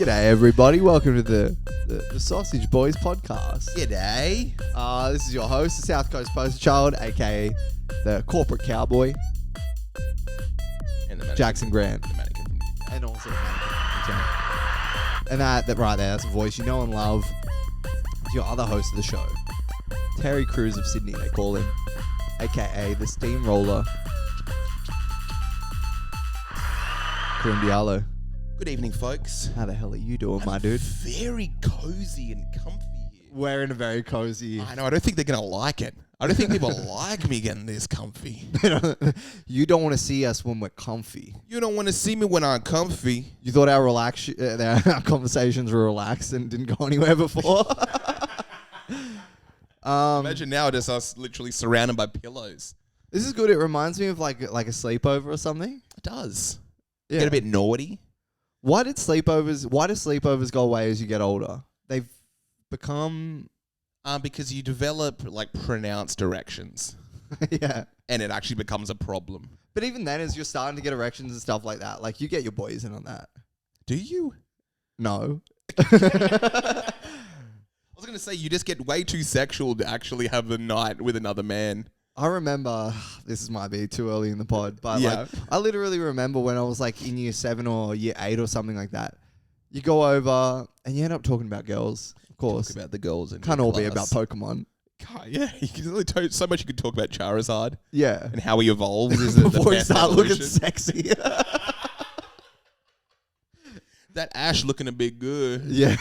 G'day, everybody. Welcome to the Sausage Boys podcast. G'day. This is your host, the South Coast Poster Child, aka the corporate cowboy, And the mannequin, Jackson Grant, the mannequin from the UK. and also the mannequin. And that right there, that's a voice you know and love. It's your other host of the show, Terry Crews of Sydney, they call him, aka the Steamroller, Karim Diallo. Good evening, folks. How the hell are you doing, my dude? Very cozy and comfy here. We're in a very cozy... I know, I don't think they're going to like it. I don't think people like me getting this comfy. You don't want to see us when we're comfy. You don't want to see me when I'm comfy. You thought our our conversations were relaxed and didn't go anywhere before? Imagine now just us literally surrounded by pillows. This is good. It reminds me of like a sleepover or something. It does. Yeah. Get a bit naughty. Why do sleepovers go away as you get older? They've become... Because you develop like pronounced erections. Yeah. And it actually becomes a problem. But even then, as you're starting to get erections and stuff like that, like you get your boys in on that. Do you? No. I was going to say, you just get way too sexual to actually have a night with another man. I remember, this might be too early in the pod, but Yeah. like, I literally remember when I was like in year 7 or year 8 or something like that. You go over and you end up talking about girls, of course. Talk about the girls in Can't your all be class. about Pokemon. God, yeah, you can only so much you could talk about Charizard Yeah. and how he evolved. Is the Before you best start looking evolution. sexy. That Ash looking a bit good. Yeah.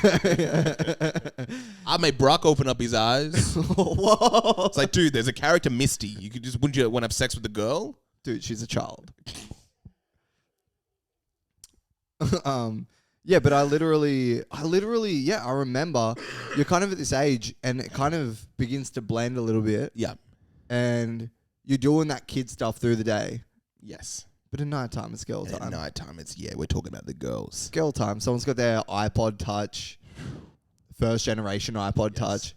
I made Brock open up his eyes. Whoa. It's like, dude, there's a character Misty. Wouldn't you want to have sex with the girl? Dude, she's a child. Yeah, but I literally, I remember you're kind of at this age and it kind of begins to blend a little bit Yeah. and you're doing that kid stuff through the day. Yes. But at night time, it's girl At time. night time, we're talking about the girls. Girl time. Someone's got their iPod Touch, first generation iPod Touch.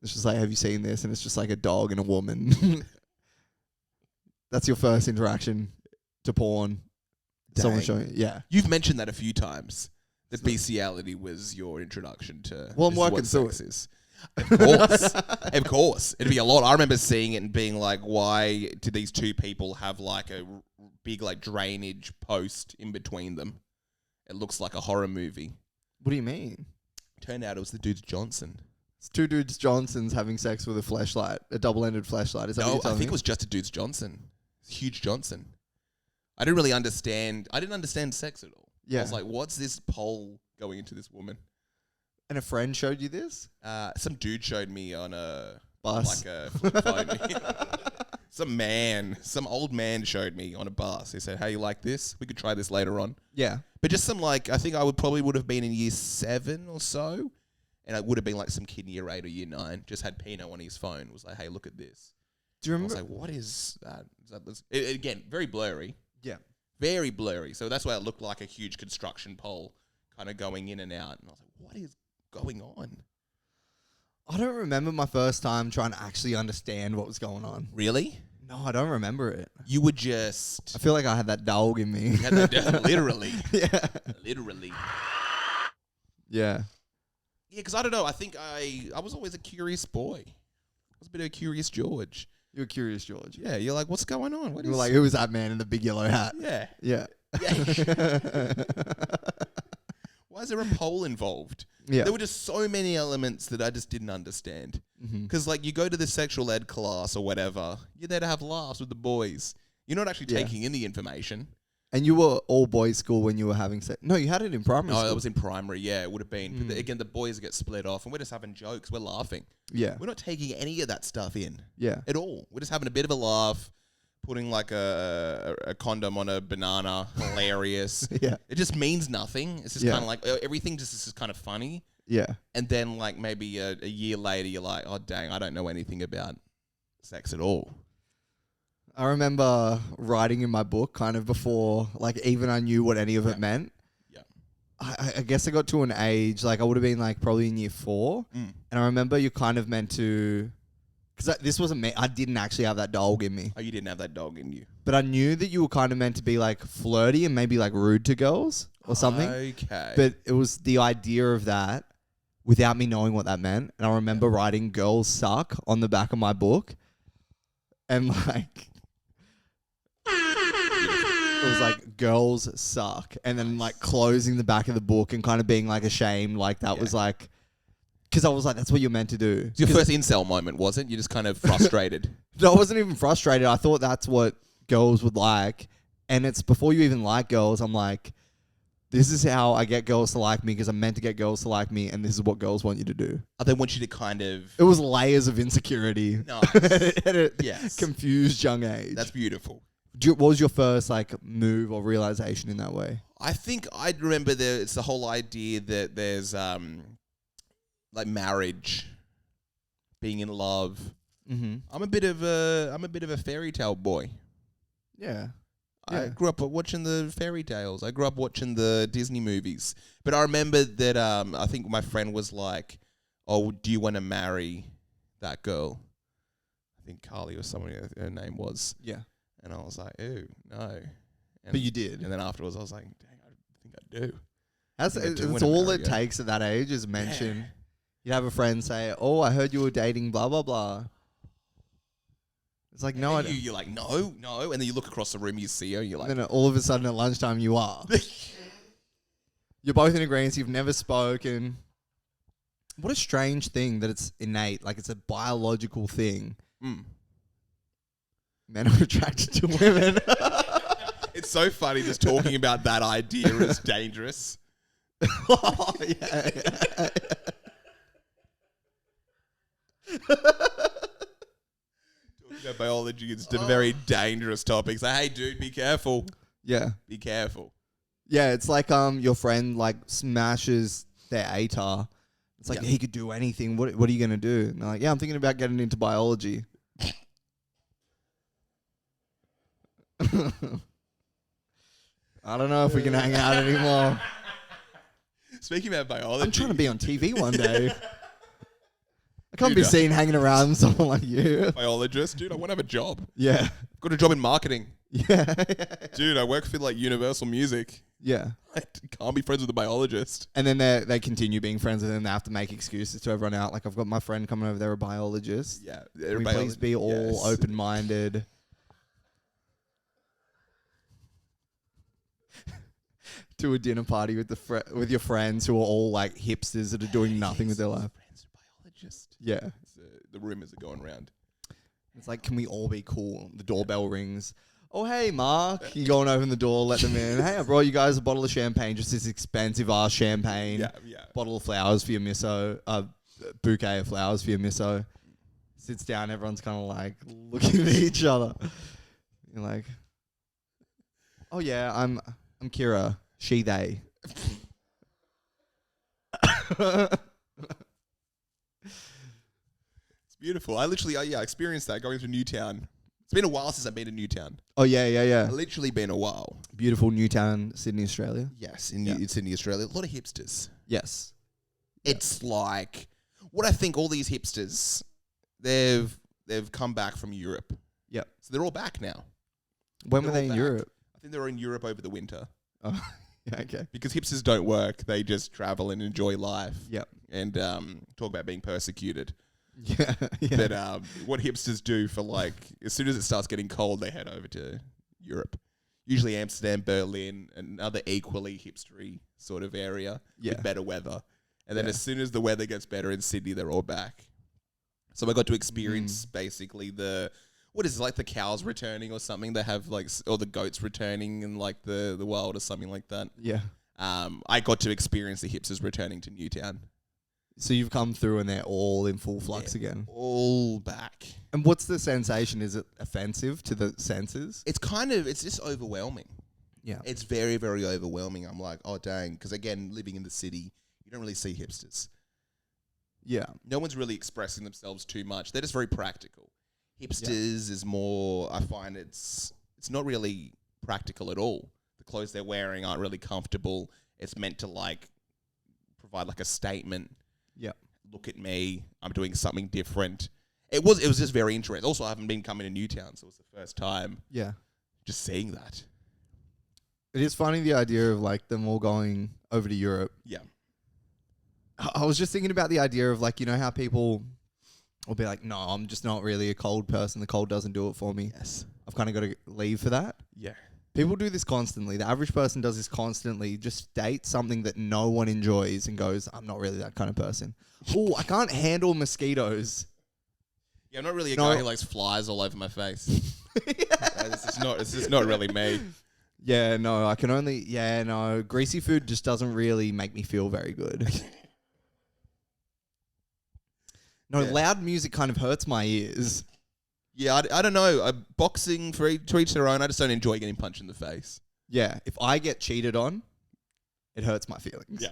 It's just like, have you seen this? And it's just like a dog and a woman. That's your first interaction to porn. Someone Dang. showing, yeah. You've mentioned that a few times. That bestiality was your introduction to. Well, I'm this is working what through sex is. Of course. Of course. It'd be a lot. I remember seeing it and being like, why do these two people have like a big like drainage post in between them? It looks like a horror movie. What do you mean? Turned out it was the dude's Johnson. It's two dudes Johnsons having sex with a fleshlight, a double-ended fleshlight. Is that what No, you're I telling think me? it was just a dude's Johnson. Huge Johnson. I didn't really understand. I didn't understand sex at all. Yeah. I was like, what's this pole going into this woman? And a friend showed you this? Some dude showed me on a Bus. like a flip phone. Some old man showed me on a bus. He said, "How you like this? We could try this later on." Yeah. But just some like, I think I would have been in year 7 or so, and it would have been like some kid in year 8 or year 9. Just had Pino on his phone. Was like, "Hey, look at this." Do you I remember? was like, "What is that?" Again, very blurry. Yeah. Very blurry. So that's why it looked like a huge construction pole, kind of going in and out. And I was like, "What is going on?" I don't remember my first time trying to actually understand what was going on. Really? No, I don't remember it. You would just... I feel like I had that dog in me. You had that literally. Yeah. Literally. Yeah. Yeah, because I don't know. I think I was always a curious boy. I was a bit of a curious George. You were curious, George. Yeah, you're like, what's going on? What You is... were like, who was that man in the big yellow hat? Yeah. Yeah. Yeah. Why is there a pole involved? Yeah. There were just so many elements that I just didn't understand. Because, like, you go to the sexual ed class or whatever, you're there to have laughs with the boys. You're not actually Yeah. taking in the information. And you were all boys school when you were having sex. No, you had it in primary No, school. that was in primary, yeah, it would have been. But again, the boys get split off, and we're just having jokes. We're laughing. Yeah. We're not taking any of that stuff in Yeah. at all. We're just having a bit of a laugh, putting like a condom on a banana. Hilarious. Yeah. It just means nothing. It's just Yeah. kind of like everything just is kind of funny. Yeah. And then like maybe a year later, you're like, oh, dang, I don't know anything about sex at all. I remember writing in my book kind of before, like, even I knew what any of it meant. Yeah. I guess I got to an age, like, I would have been, like, probably in year 4. And I remember you kind of meant to... Because this wasn't me. I didn't actually have that dog in me. Oh, you didn't have that dog in you. But I knew that you were kind of meant to be, like, flirty and maybe, like, rude to girls. or something. Okay. But it was the idea of that without me knowing what that meant. And I remember writing "girls suck" on the back of my book. And like, it was like "girls suck," and then like closing the back of the book and kind of being like ashamed, like that was like, because I was like, that's what you're meant to do. It's your first incel moment, wasn't? You're just kind of frustrated. No, I wasn't even frustrated. I thought that's what girls would like, and it's before you even like girls. I'm like, this is how I get girls to like me because I'm meant to get girls to like me, and this is what girls want you to do. They want you to kind of... It was layers of insecurity. Nice. At a Yes. confused young age. That's beautiful. What was your first like move or realization in that way? I think I remember it's the whole idea that there's like marriage, being in love. Mm-hmm. I'm a bit of a fairy tale boy. Yeah. I grew up watching the fairy tales. I grew up watching the Disney movies. But I remember that I think my friend was like, "Oh, do you want to marry that girl?" I think Carly or someone her name was. Yeah. And I was like, "Ew, no." And, But you did. And then afterwards, I was like, "Dang, I think I do." That's I do it's wanna all marry it her. takes at that age is mention. You'd have a friend say, "Oh, I heard you were dating blah blah blah." It's like, no, I And don't. you're like, no. And then you look across the room, you see her, and you're like, And then all of a sudden at lunchtime you are. You're both in agreement. You've never spoken. What a strange thing that it's innate. Like it's a biological thing. Men are attracted to women. It's so funny just talking about that idea is dangerous. Oh, yeah. Talking about biology is a very dangerous topic. So, hey, dude, be careful. Yeah. Be careful. Yeah, it's like your friend like smashes their ATAR. It's like he could do anything. What are you gonna do? And they're like, yeah, I'm thinking about getting into biology. I don't know if we can hang out anymore. Speaking about biology, I'm trying to be on TV one day. I can't Dude, be seen hanging around with someone like you. biologist, dude, I want to have a job. Yeah. I've got a job in marketing. Yeah. Dude, I work for like Universal Music. Yeah. I can't be friends with a biologist. And then they continue being friends with them. They have to make excuses to everyone out. Like, I've got my friend coming over there, a biologist. Yeah. Can we please be all open-minded? To a dinner party with with your friends who are all like hipsters that are doing nothing with their life. Friends with biologist. Yeah. The rumors are going around. It's like, can we all be cool? The doorbell rings. Oh, hey, Mark. You go and open the door, let them in. Hey, I brought you guys a bottle of champagne, just this expensive-ass champagne. Yeah. Bottle of flowers for your misso. Bouquet of flowers for your misso. Sits down, everyone's kind of like looking at each other. You're like, oh, yeah, I'm Kira. She, they. It's beautiful. I experienced that going to Newtown. It's been a while since I've been to Newtown. Oh, yeah. Literally been a while. Beautiful Newtown, Sydney, Australia. Yes, in Sydney, Australia. A lot of hipsters. Yes. It's like what I think all these hipsters, they've come back from Europe. Yep. So they're all back now. When were They're they all in back. Europe? I think they were in Europe over the winter. Oh, yeah, okay. Because hipsters don't work. They just travel and enjoy life. Yep. And talk about being persecuted. Yeah. But what hipsters do for like, as soon as it starts getting cold, they head over to Europe. Usually Amsterdam, Berlin, another equally hipstery sort of area with better weather. And then as soon as the weather gets better in Sydney, they're all back. So I got to experience basically what is it, like the cows returning or something? They have like, or the goats returning in like the wild or something like that. Yeah. I got to experience the hipsters returning to Newtown. So you've come through and they're all in full flux again. All back. And what's the sensation? Is it offensive to the senses? It's just overwhelming. Yeah. It's very, very overwhelming. I'm like, oh, dang. Because again, living in the city, you don't really see hipsters. Yeah. No one's really expressing themselves too much. They're just very practical. Hipsters is more, I find it's not really practical at all. The clothes they're wearing aren't really comfortable. It's meant to like provide like a statement. Yeah. Look at me. I'm doing something different. It was just very interesting. Also, I haven't been coming to Newtown, so it was the first time Yeah. just seeing that. It is funny, the idea of like them all going over to Europe. Yeah. I was just thinking about the idea of like, you know how people will be like, no, I'm just not really a cold person. The cold doesn't do it for me. Yes. I've kind of got to leave for that. Yeah. People do this constantly. The average person does this constantly. Just state something that no one enjoys and goes, I'm not really that kind of person. Oh, I can't handle mosquitoes. Yeah, I'm not really a guy who likes flies all over my face. This is not really me. Yeah, no, I can only... Yeah, no, greasy food just doesn't really make me feel very good. No, loud music kind of hurts my ears. Yeah, I don't know. Boxing to each their own. I just don't enjoy getting punched in the face. Yeah, if I get cheated on, it hurts my feelings. Yeah.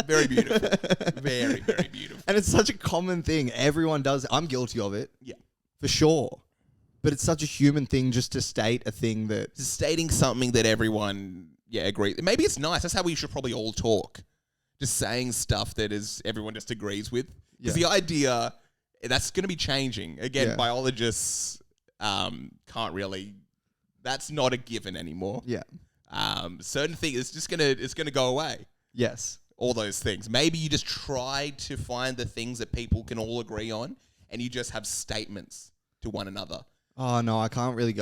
Very beautiful. Very, very beautiful. And it's such a common thing. Everyone does. I'm guilty of it. Yeah. For sure. But it's such a human thing just to state a thing that... Just stating something that everyone, agrees. Maybe it's nice. That's how we should probably all talk. Just saying stuff that everyone just agrees with. Because the idea, that's going to be changing. Again, biologists can't really... That's not a given anymore. Yeah. Certain things, it's gonna go away. Yes. All those things. Maybe you just try to find the things that people can all agree on, and you just have statements to one another. Oh, no, I can't really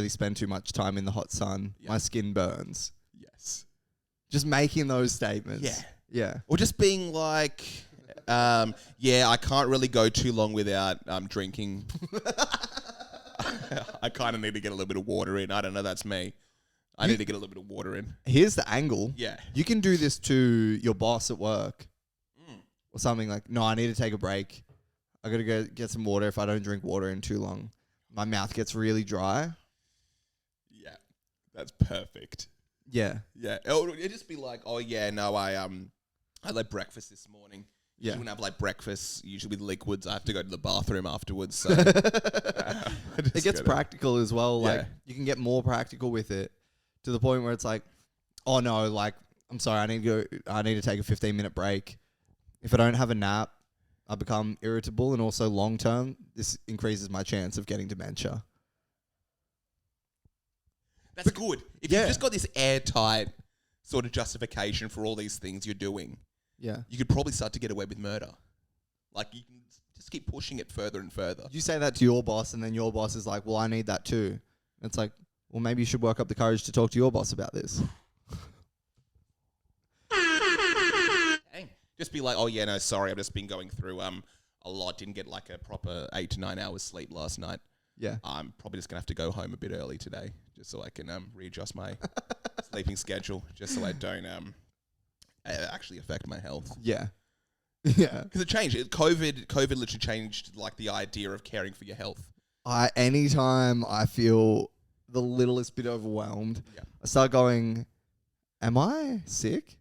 spend too much time in the hot sun. Yeah. My skin burns. Yes. Just making those statements. Yeah. Yeah. Or just being like, I can't really go too long without drinking. I kind of need to get a little bit of water in. I don't know, that's me. I need to get a little bit of water in. Here's the angle. Yeah. You can do this to your boss at work. Or something like, no, I need to take a break. I got to go get some water. If I don't drink water in too long, my mouth gets really dry. Yeah. That's perfect. Yeah. Yeah. It'd just be like, I had breakfast this morning. Yeah. When I have breakfast, usually with liquids, I have to go to the bathroom afterwards. So it gets practical as well. Like you can get more practical with it to the point where it's like, oh no, like I'm sorry, I need to take a 15-minute break. If I don't have a nap, I become irritable, and also long term, this increases my chance of getting dementia. That's good. If you've just got this airtight sort of justification for all these things you're doing. Yeah. You could probably start to get away with murder. Like, you can just keep pushing it further and further. You say that to your boss, and then your boss is like, well, I need that too. And it's like, well, maybe you should work up the courage to talk to your boss about this. Dang. Just be like, sorry, I've just been going through a lot. Didn't get a proper 8 to 9 hours sleep last night. Yeah. I'm probably just going to have to go home a bit early today, just so I can readjust my sleeping schedule, just so I don't... actually affect my health. Yeah. Yeah. Because it changed. COVID literally changed the idea of caring for your health. Anytime I feel the littlest bit overwhelmed, I start going, am I sick?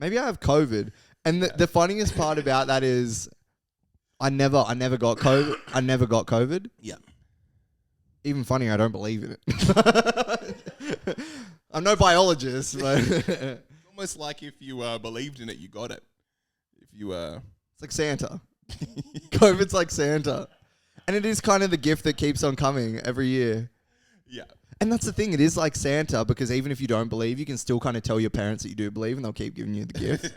Maybe I have COVID. And the funniest part about that is I never got COVID. I never got COVID. Yeah. Even funnier, I don't believe in it. I'm no biologist, but it's almost like if you believed in it, you got it. If you it's like Santa. COVID's like Santa, and it is kind of the gift that keeps on coming every year. Yeah, and that's the thing. It is like Santa because even if you don't believe, you can still kind of tell your parents that you do believe, and they'll keep giving you the gift.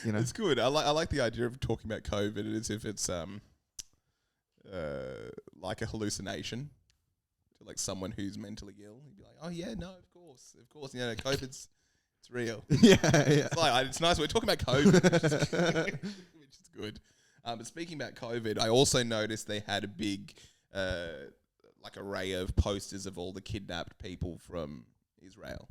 You know, it's good. I like the idea of talking about COVID as if it's like a hallucination to someone who's mentally ill. You'd be like, oh yeah, no, of course, COVID's it's real. Yeah. It's nice. We're talking about COVID, which is good. But speaking about COVID, I also noticed they had a big array of posters of all the kidnapped people from Israel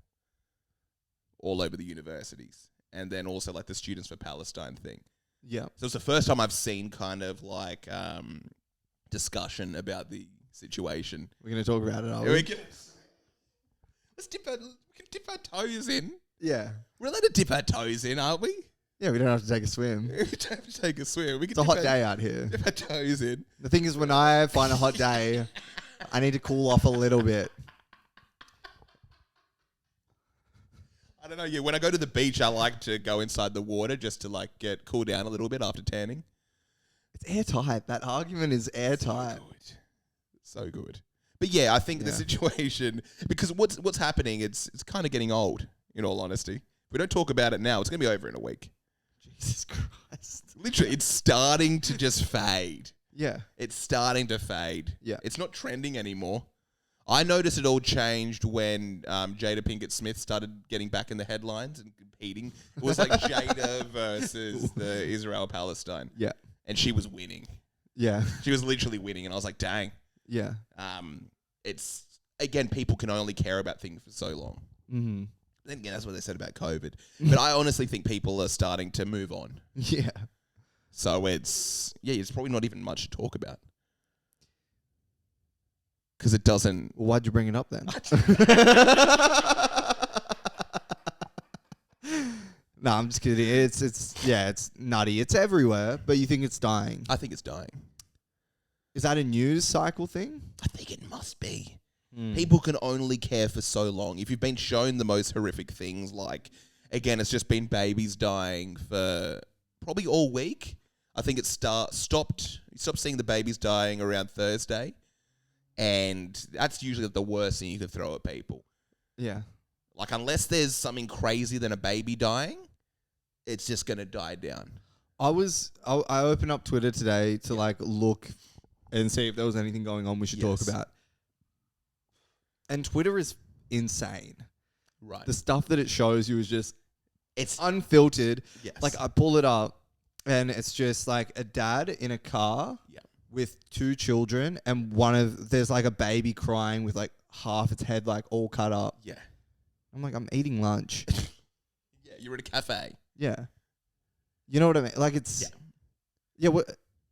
all over the universities. And then also the Students for Palestine thing. Yeah. So it's the first time I've seen kind of discussion about the situation. We're going to talk about it, are we? We can dip our toes in. Yeah. We're allowed to dip our toes in, aren't we? Yeah, we don't have to take a swim. We don't have to take a swim. It's a hot day out here. Dip our toes in. The thing is, when I find a hot day, I need to cool off a little bit. I don't know. Yeah, when I go to the beach, I like to go inside the water just to like cool down a little bit after tanning. It's airtight. That argument is airtight. So good. But yeah, I think the situation, because what's happening, it's kind of getting old, in all honesty. If we don't talk about it now, it's going to be over in a week. Jesus Christ. Literally, it's starting to just fade. Yeah. It's starting to fade. Yeah. It's not trending anymore. I noticed it all changed when Jada Pinkett Smith started getting back in the headlines and competing. It was like Jada versus the Israel-Palestine. Yeah. And she was winning. Yeah. She was literally winning, and I was like, dang. Yeah. It's, again, people can only care about things for so long. Mm-hmm. Then again, that's what they said about COVID. But I honestly think people are starting to move on. Yeah. So it's probably not even much to talk about. Because it doesn't... Well, why'd you bring it up then? No, I'm just kidding. It's nutty. It's everywhere, but you think it's dying. I think it's dying. Is that a news cycle thing? I think it must be. People can only care for so long. If you've been shown the most horrific things, like, again, it's just been babies dying for probably all week. I think it stopped seeing the babies dying around Thursday. And that's usually the worst thing you could throw at people. Yeah. Like, unless there's something crazy than a baby dying, it's just going to die down. I opened up Twitter today to like look and see if there was anything going on we should talk about. And Twitter is insane. Right. The stuff that it shows you is just, it's unfiltered. Yes. Like, I pull it up and it's just like a dad in a car with two children, and there's like a baby crying with like half its head like all cut up. Yeah. I'm like, I'm eating lunch. Yeah, you're at a cafe. Yeah. You know what I mean? Like, it's... Yeah,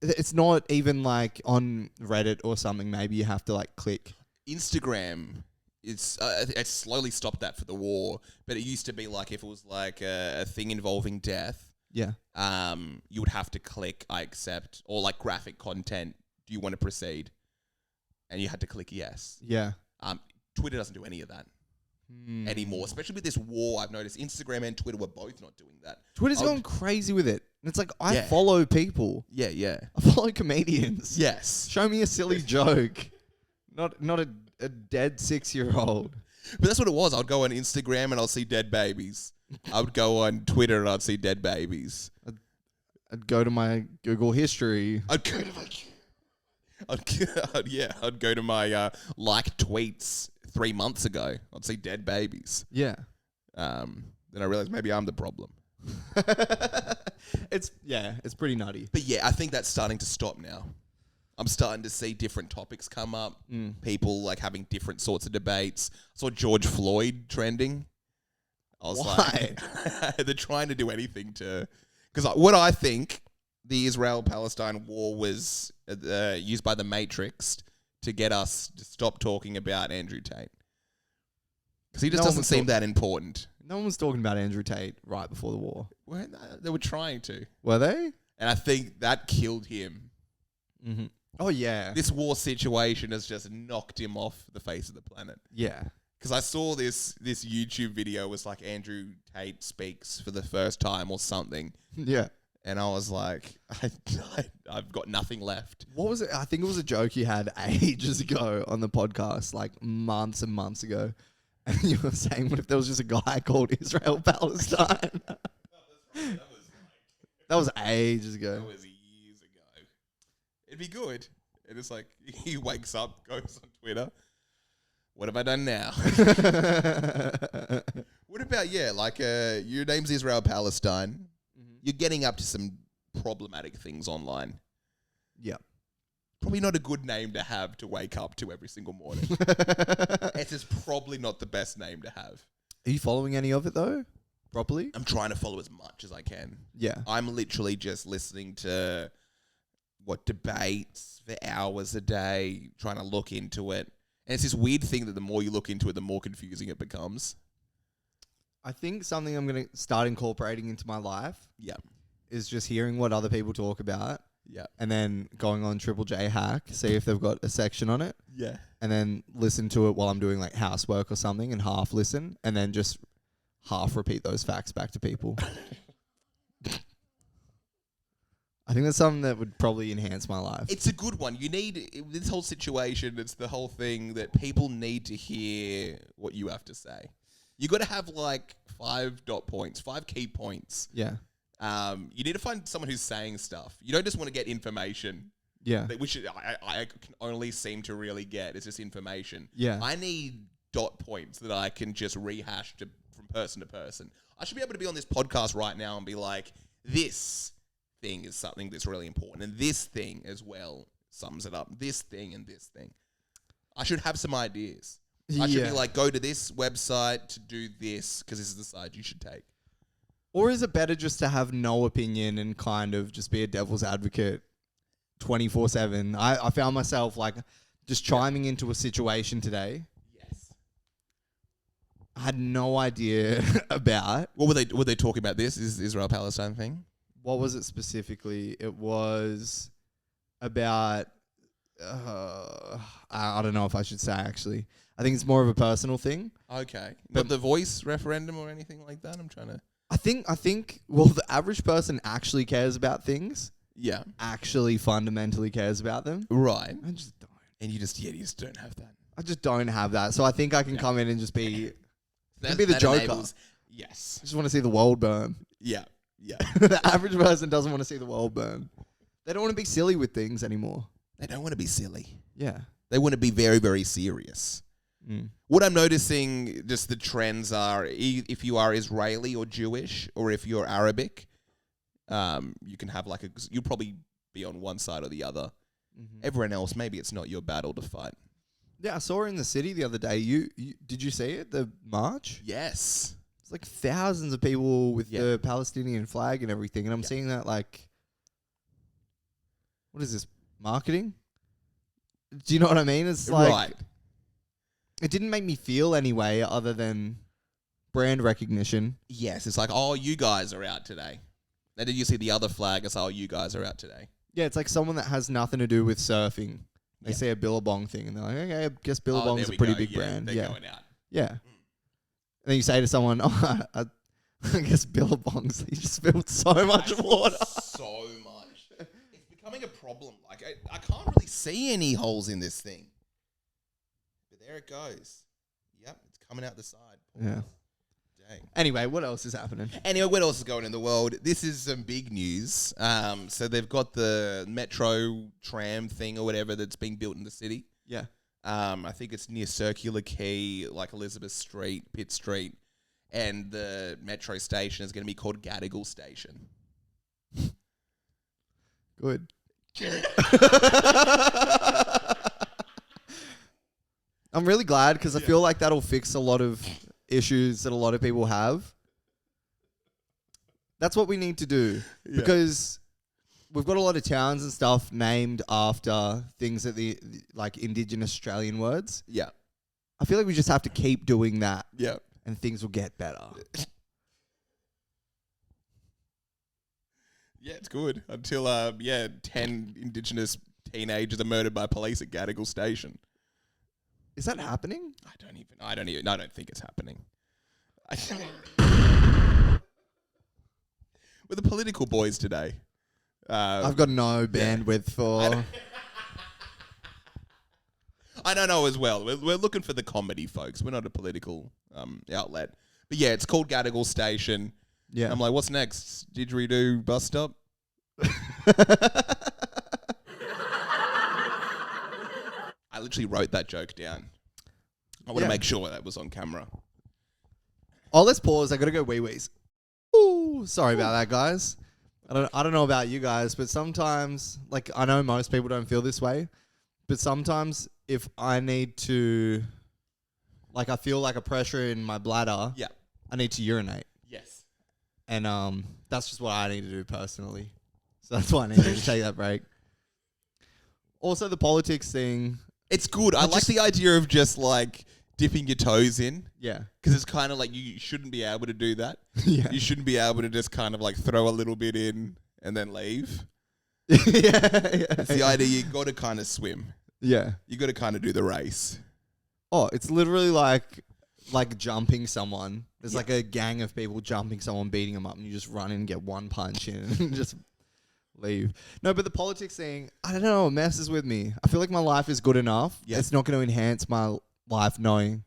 it's not even like on Reddit or something. Maybe you have to like click. Instagram, it's slowly stopped that for the war, but it used to be like if it was like a thing involving death, you would have to click I accept, or like graphic content, do you want to proceed? And you had to click yes. Yeah. Twitter doesn't do any of that anymore, especially with this war. I've noticed Instagram and Twitter were both not doing that. Twitter's going crazy with it. And it's like, I follow people. Yeah, yeah. I follow comedians. Yes. Show me a silly joke. Not a dead 6-year-old. But that's what it was. I'd go on Instagram and I'll see dead babies. I would go on Twitter and I'd see dead babies. I'd go to my Google history. I'd go to my like tweets 3 months ago. I'd see dead babies. Yeah. Then I realized maybe I'm the problem. It's pretty nutty. But yeah, I think that's starting to stop now. I'm starting to see different topics come up. People like having different sorts of debates. I saw George Floyd trending. I was like, they're trying to do anything to... Because what I think the Israel-Palestine war was used by the Matrix to get us to stop talking about Andrew Tate. Because he just doesn't seem that important. No one was talking about Andrew Tate right before the war. Well, they were trying to. Were they? And I think that killed him. Mm-hmm. Oh, yeah. This war situation has just knocked him off the face of the planet. Yeah. Because I saw this YouTube video was like Andrew Tate speaks for the first time or something. Yeah. And I was like, I've got nothing left. What was it? I think it was a joke you had ages ago on the podcast, like months and months ago. And you were saying, what if there was just a guy called Israel Palestine? That was ages ago. That was years ago. It'd be good. And it's like, he wakes up, goes on Twitter. What have I done now? What about, your name's Israel Palestine. You're getting up to some problematic things online. Yeah. Probably not a good name to have to wake up to every single morning. It's just probably not the best name to have. Are you following any of it, though? Properly? I'm trying to follow as much as I can. Yeah. I'm literally just listening to debates for hours a day, trying to look into it. And it's this weird thing that the more you look into it, the more confusing it becomes. I think something I'm going to start incorporating into my life is just hearing what other people talk about. Yeah. And then going on Triple J Hack, see if they've got a section on it. Yeah. And then listen to it while I'm doing like housework or something and half listen. And then just half repeat those facts back to people. I think that's something that would probably enhance my life. It's a good one. You need this whole situation. It's the whole thing that people need to hear what you have to say. You got to have like 5 dot points, 5 key points. Yeah. You need to find someone who's saying stuff. You don't just want to get information. Yeah. Which I can only seem to really get. It's just information. Yeah. I need dot points that I can just rehash from person to person. I should be able to be on this podcast right now and be like, this thing is something that's really important. And this thing as well sums it up. This thing and this thing. I should have some ideas. I should be like, go to this website to do this because this is the side you should take. Or is it better just to have no opinion and kind of just be a devil's advocate 24/7? I found myself like just chiming into a situation today. Yes. I had no idea about. What were they talking about? This is Israel-Palestine thing? What was it specifically? It was about, I don't know if I should say actually. I think it's more of a personal thing. Okay. But the voice referendum or anything like that? I'm trying to... I think, well, the average person actually cares about things. Yeah. Actually fundamentally cares about them. Right. I just don't. And you just don't have that. I just don't have that. So I think I can come in and just be... That, be the that Joker. enables- yes. I just want to see the world burn. Yeah. Yeah. The average person doesn't want to see the world burn. They don't want to be silly with things anymore. They don't want to be silly. Yeah. They want to be very, very serious. Mm. What I'm noticing, just the trends are, if you are Israeli or Jewish, or if you're Arabic, you can have you'll probably be on one side or the other. Mm-hmm. Everyone else, maybe it's not your battle to fight. Yeah, I saw her in the city the other day. You did you see it? The march? Yes. It's like thousands of people with the Palestinian flag and everything, and I'm seeing that like, what is this, marketing? Do you know what I mean? It's like, right. It didn't make me feel anyway other than brand recognition. Yes, it's like, oh, you guys are out today. And then you see the other flag, it's, oh, you guys are out today. Yeah, it's like someone that has nothing to do with surfing. They say a Billabong thing, and they're like, okay, I guess Billabong's a pretty big brand. They're going out. Yeah. And then you say to someone, oh, I guess Billabong's, you just spilled so much water. So much. It's becoming a problem. Like, I can't really see any holes in this thing. But there it goes. Yep, it's coming out the side. Yeah. Dang. Anyway, what else is happening? Anyway, what else is going in the world? This is some big news. So they've got the metro tram thing or whatever that's being built in the city. Yeah. I think it's near Circular Quay, like Elizabeth Street, Pitt Street. And the metro station is going to be called Gadigal Station. Good. I'm really glad because I feel like that'll fix a lot of issues that a lot of people have. That's what we need to do because we've got a lot of towns and stuff named after things that the like Indigenous Australian words. Yeah. I feel like we just have to keep doing that. Yeah. And things will get better. Yeah, it's good. Until 10 Indigenous teenagers are murdered by police at Gadigal Station. Is that happening? I don't think it's happening. We're the political boys today. I've got no bandwidth for... I don't know as well. We're looking for the comedy, folks. We're not a political outlet. But yeah, it's called Gadigal Station. Yeah. I'm like, what's next? Didgeridoo bus stop? I literally wrote that joke down. I want to make sure that was on camera. Oh, let's pause. I gotta go wee-wees. Ooh, sorry about that, guys. I don't know about you guys, but sometimes, like, I know most people don't feel this way, but sometimes if I need to, like, I feel like a pressure in my bladder, I need to urinate. Yes. And that's just what I need to do personally. So that's why I need to take that break. Also, the politics thing. It's good. I like the idea of just, like, dipping your toes in. Yeah. Because it's kind of like you shouldn't be able to do that. Yeah. You shouldn't be able to just kind of, like, throw a little bit in and then leave. It's the idea you got to kind of swim. Yeah. You got to kind of do the race. Oh, it's literally like jumping someone There's like a gang of people jumping someone, beating them up, and you just run in and get one punch in and just leave. No, but the politics thing, I don't know, it messes with me. I feel like my life is good enough. Yeah. It's not going to enhance my life knowing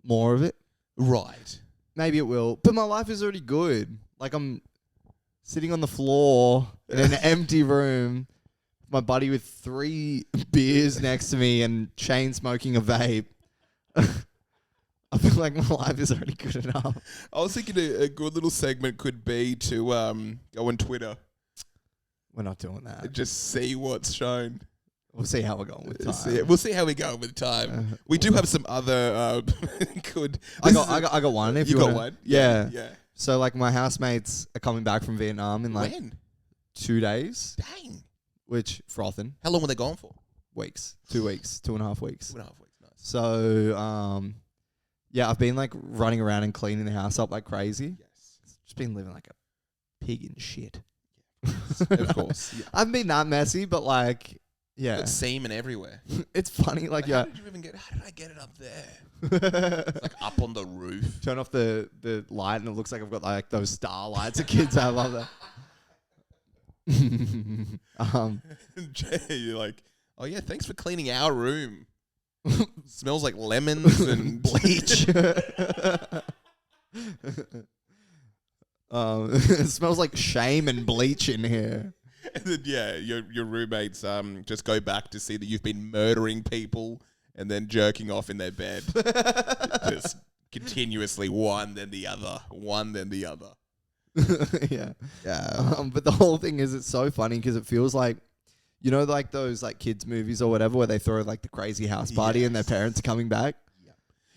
more of it. Right. Maybe it will, but my life is already good. Like I'm sitting on the floor in an empty room, my buddy with 3 beers next to me and chain smoking a vape. I feel like my life is already good enough. I was thinking a good little segment could be to go on Twitter We're not doing that. and just see what's shown. We'll see how we're going with time. We'll see how we go with time. We do have some other good. I got one. If You you got wanna, one? Yeah. Yeah. So like my housemates are coming back from Vietnam in like When? 2 days, Dang. which frothing How long were they gone for? weeks, 2 weeks, 2.5 weeks. 2.5 weeks. Nice. So yeah, I've been like running around and cleaning the house up like crazy. Yes. Just been living like a pig in shit. Of course. Yeah. I haven't been that messy, but like, yeah, Got semen everywhere. it's funny. Like, How did I get it up there? Like up on the roof. turn off the light and it looks like I've got like those star lights that kids have up there. You're like, oh yeah, thanks for cleaning our room. Smells like lemons and bleach. It smells like shame and bleach in here. And then, yeah, your roommates just go back to see that you've been murdering people and then jerking off in their bed. Just continuously one, then the other. Yeah. Yeah. But the whole thing is, it's so funny because it feels like, you know, like those like kids movies or whatever where they throw like the crazy house party and their parents are coming back.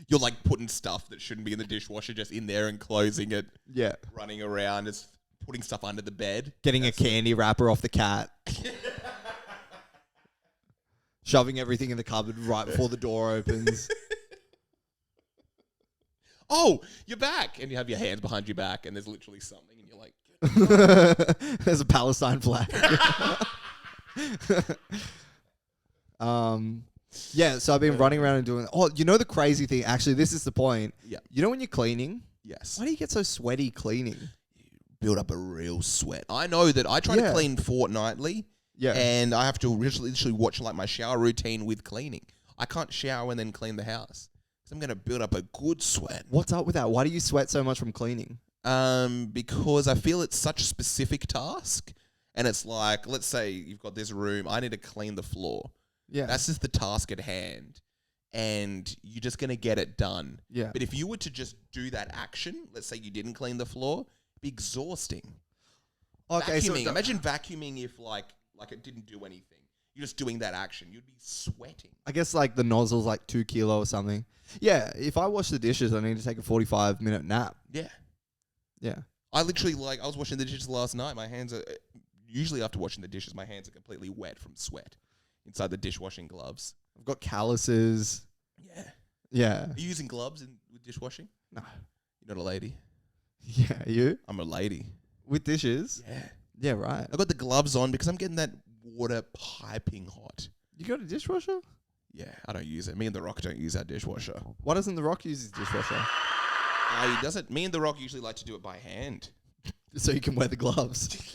You're like putting stuff that shouldn't be in the dishwasher just in there and closing it. Yeah. Running around, just putting stuff under the bed. Getting a candy wrapper off the cat. Shoving everything in the cupboard right before the door opens. Oh, you're back. And you have your hands behind your back and there's literally something and you're like... There's a Palestine flag. Yeah, so I've been running around and doing... Oh, you know the crazy thing? Actually, this is the point. Yeah. You know when you're cleaning? Yes. Why do you get so sweaty cleaning? Build up a real sweat. I know that I try to clean fortnightly. Yeah. And I have to literally watch like my shower routine with cleaning. I can't shower and then clean the house. Because I'm going to build up a good sweat. What's up with that? Why do you sweat so much from cleaning? Because I feel it's such a specific task. And it's like, let's say you've got this room. I need to clean the floor. Yeah. That's just the task at hand. And you're just going to get it done. Yeah. But if you were to just do that action, let's say you didn't clean the floor, it'd be exhausting. Okay, Vacuuming. Imagine vacuuming if like it didn't do anything. You're just doing that action. You'd be sweating. I guess like the nozzle's like 2 kilo or something. Yeah, if I wash the dishes, I need to take a 45-minute nap. Yeah. Yeah. I literally I was washing the dishes last night. My hands are, usually after washing the dishes, my hands are completely wet from sweat inside the dishwashing gloves. I've got calluses. Yeah. Yeah. Are you using gloves with dishwashing? No. You're not a lady. Yeah, you? I'm a lady. With dishes? Yeah. Yeah, right. I got the gloves on because I'm getting that water piping hot. You got a dishwasher? Yeah, I don't use it. Me and The Rock don't use our dishwasher. Why doesn't The Rock use his dishwasher? He doesn't. Me and The Rock usually like to do it by hand. So you can wear the gloves.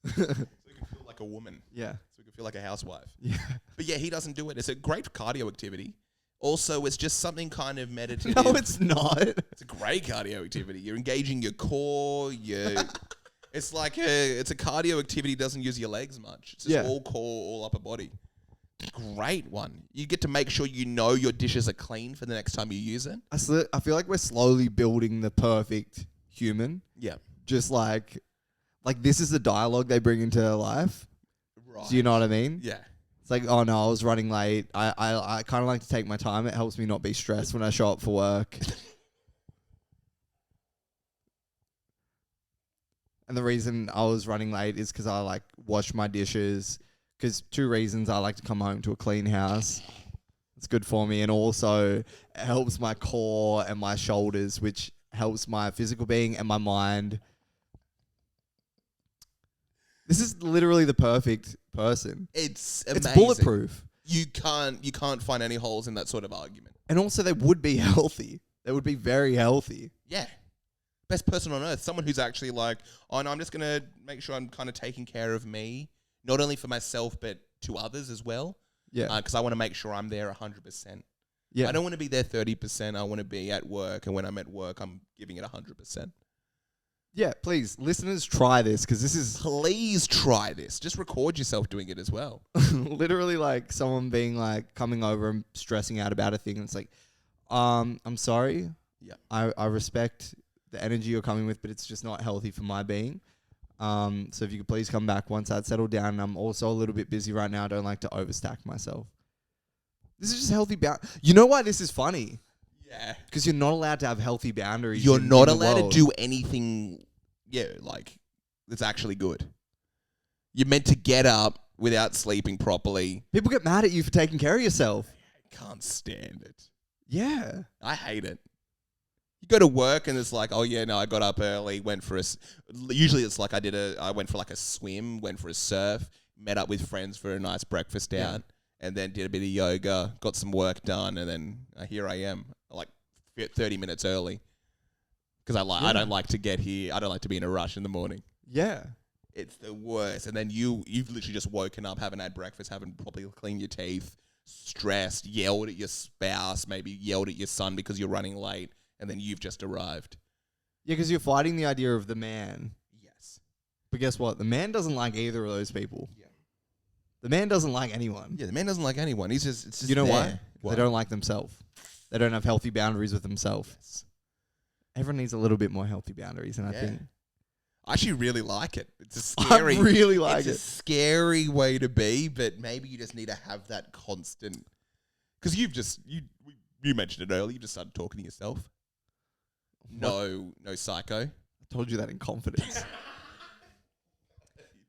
So you can feel like a woman. Yeah. So you can feel like a housewife. Yeah. But yeah, he doesn't do it. It's a great cardio activity. Also, it's just something kind of meditative. No, it's not. It's a great cardio activity. You're engaging your core. It's like it's a cardio activity. Doesn't use your legs much. It's just all core, all upper body. Great one. You get to make sure you know your dishes are clean for the next time you use it. I feel like we're slowly building the perfect human. Yeah. Just like this is the dialogue they bring into their life. Right. Do you know what I mean? Yeah. It's like, oh no, I was running late. I kind of like to take my time. It helps me not be stressed when I show up for work. And the reason I was running late is because I like wash my dishes. Because 2 reasons: I like to come home to a clean house. It's good for me, and also it helps my core and my shoulders, which helps my physical being and my mind. This is literally the perfect person. It's amazing. It's bulletproof. You can't find any holes in that sort of argument. And also they would be healthy. They would be very healthy. Yeah. Best person on earth. Someone who's actually like, oh, no, I'm just going to make sure I'm kind of taking care of me, not only for myself, but to others as well. Yeah. Because I want to make sure I'm there 100%. Yeah. I don't want to be there 30%. I want to be at work. And when I'm at work, I'm giving it 100%. Yeah, please, listeners, try this because this is Please try this. Just record yourself doing it as well. literally like someone being like coming over and stressing out about a thing. And it's like, I'm sorry. Yeah. I respect the energy you're coming with, but it's just not healthy for my being. So if you could please come back once that's settled down. And I'm also a little bit busy right now. I don't like to overstack myself. This is just healthy You know why this is funny? Yeah. Because you're not allowed to have healthy boundaries. You're not in the allowed world. to do anything, like, that's actually good. You're meant to get up without sleeping properly. People get mad at you for taking care of yourself. I can't stand it. Yeah. I hate it. You go to work and it's like, oh yeah, no, I got up early, went for usually it's like I went for like a swim, went for a surf, met up with friends for a nice breakfast out, and then did a bit of yoga, got some work done, and then here I am, like 30 minutes early. Because I don't like to get here. I don't like to be in a rush in the morning. Yeah. It's the worst. And then you've literally just woken up, haven't had breakfast, haven't properly cleaned your teeth, stressed, yelled at your spouse, maybe yelled at your son because you're running late, and then you've just arrived. Yeah, because you're fighting the idea of the man. Yes. But guess what? The man doesn't like either of those people. Yeah. The man doesn't like anyone. Yeah, the man doesn't like anyone. It's just You know there. why? They don't like themselves. They don't have healthy boundaries with themselves. Yes. Everyone needs a little bit more healthy boundaries, and I think I actually really like it. It's a scary. I really like it's it. a scary way to be, but maybe you just need to have that constant. Because you mentioned it earlier. You just started talking to yourself. No psycho. I told you that in confidence.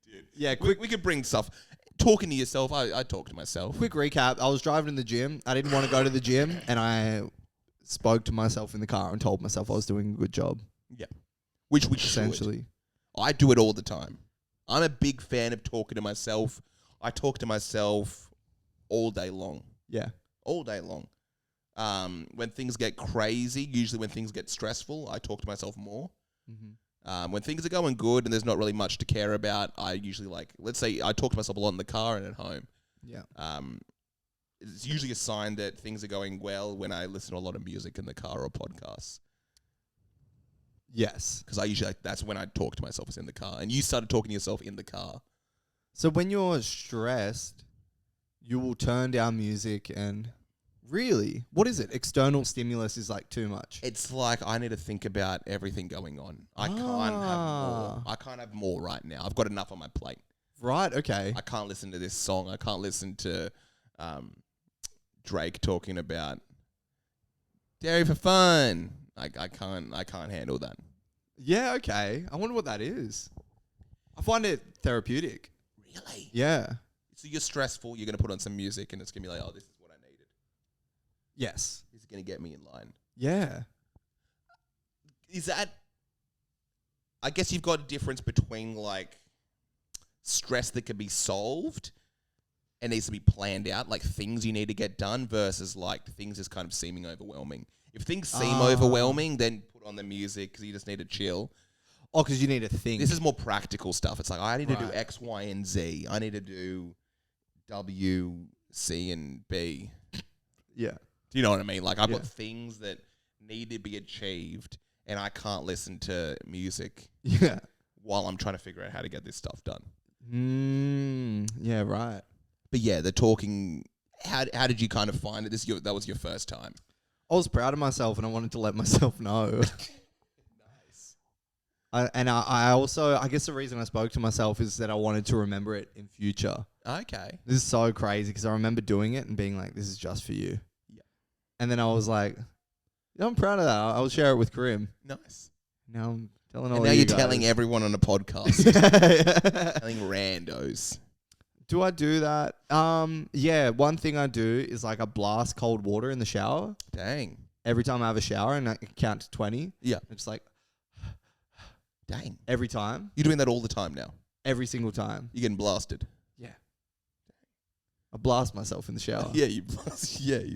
You did. Yeah, We could bring stuff. Talking to yourself, I talk to myself. Quick recap. I was driving in the gym. I didn't want to go to the gym, and I spoke to myself in the car and told myself I was doing a good job. Yeah. Which we should. Essentially. I do it all the time. I'm a big fan of talking to myself. I talk to myself all day long. Yeah. All day long. When things get crazy, usually when things get stressful, I talk to myself more. Mm-hmm. When things are going good and there's not really much to care about, I usually let's say I talk to myself a lot in the car and at home. Yeah. It's usually a sign that things are going well when I listen to a lot of music in the car or podcasts. Yes. Because I usually, that's when I talk to myself is in the car. And you started talking to yourself in the car. So when you're stressed, you will turn down music and really, what is it? External stimulus is like too much. It's like I need to think about everything going on. I can't have more. I can't have more right now. I've got enough on my plate. Right, okay. I can't listen to this song. I can't listen to Drake talking about dairy for fun. I can't handle that. Yeah, okay. I wonder what that is. I find it therapeutic. Really? Yeah. So you're stressful, you're going to put on some music and it's going to be like, oh, this is what I needed. Yes. This is going to get me in line. Yeah. Is that... I guess you've got a difference between like stress that can be solved and needs to be planned out, like things you need to get done versus like things just kind of seeming overwhelming. If things seem overwhelming, then put on the music because you just need to chill. Oh, because you need to think. This is more practical stuff. It's like, I need to do X, Y, and Z. I need to do W, C, and B. Yeah. Do you know what I mean? Like, I've got things that need to be achieved, and I can't listen to music while I'm trying to figure out how to get this stuff done. Yeah, right. But yeah, the talking, how did you kind of find it? That was your first time. I was proud of myself and I wanted to let myself know. Nice. I also, I guess the reason I spoke to myself is that I wanted to remember it in future. Okay. This is so crazy because I remember doing it and being like, this is just for you. Yeah. And then I was like, yeah, I'm proud of that. I'll share it with Karim. Nice. Now I'm telling all and now you you're guys. telling everyone on a podcast. Telling randos. Do I do that? Yeah, one thing I do is like I blast cold water in the shower. Dang. Every time I have a shower and I count to 20. Yeah. It's like, dang. Every time. You're doing that all the time now? Every single time. You're getting blasted? Yeah. I blast myself in the shower. Yeah, you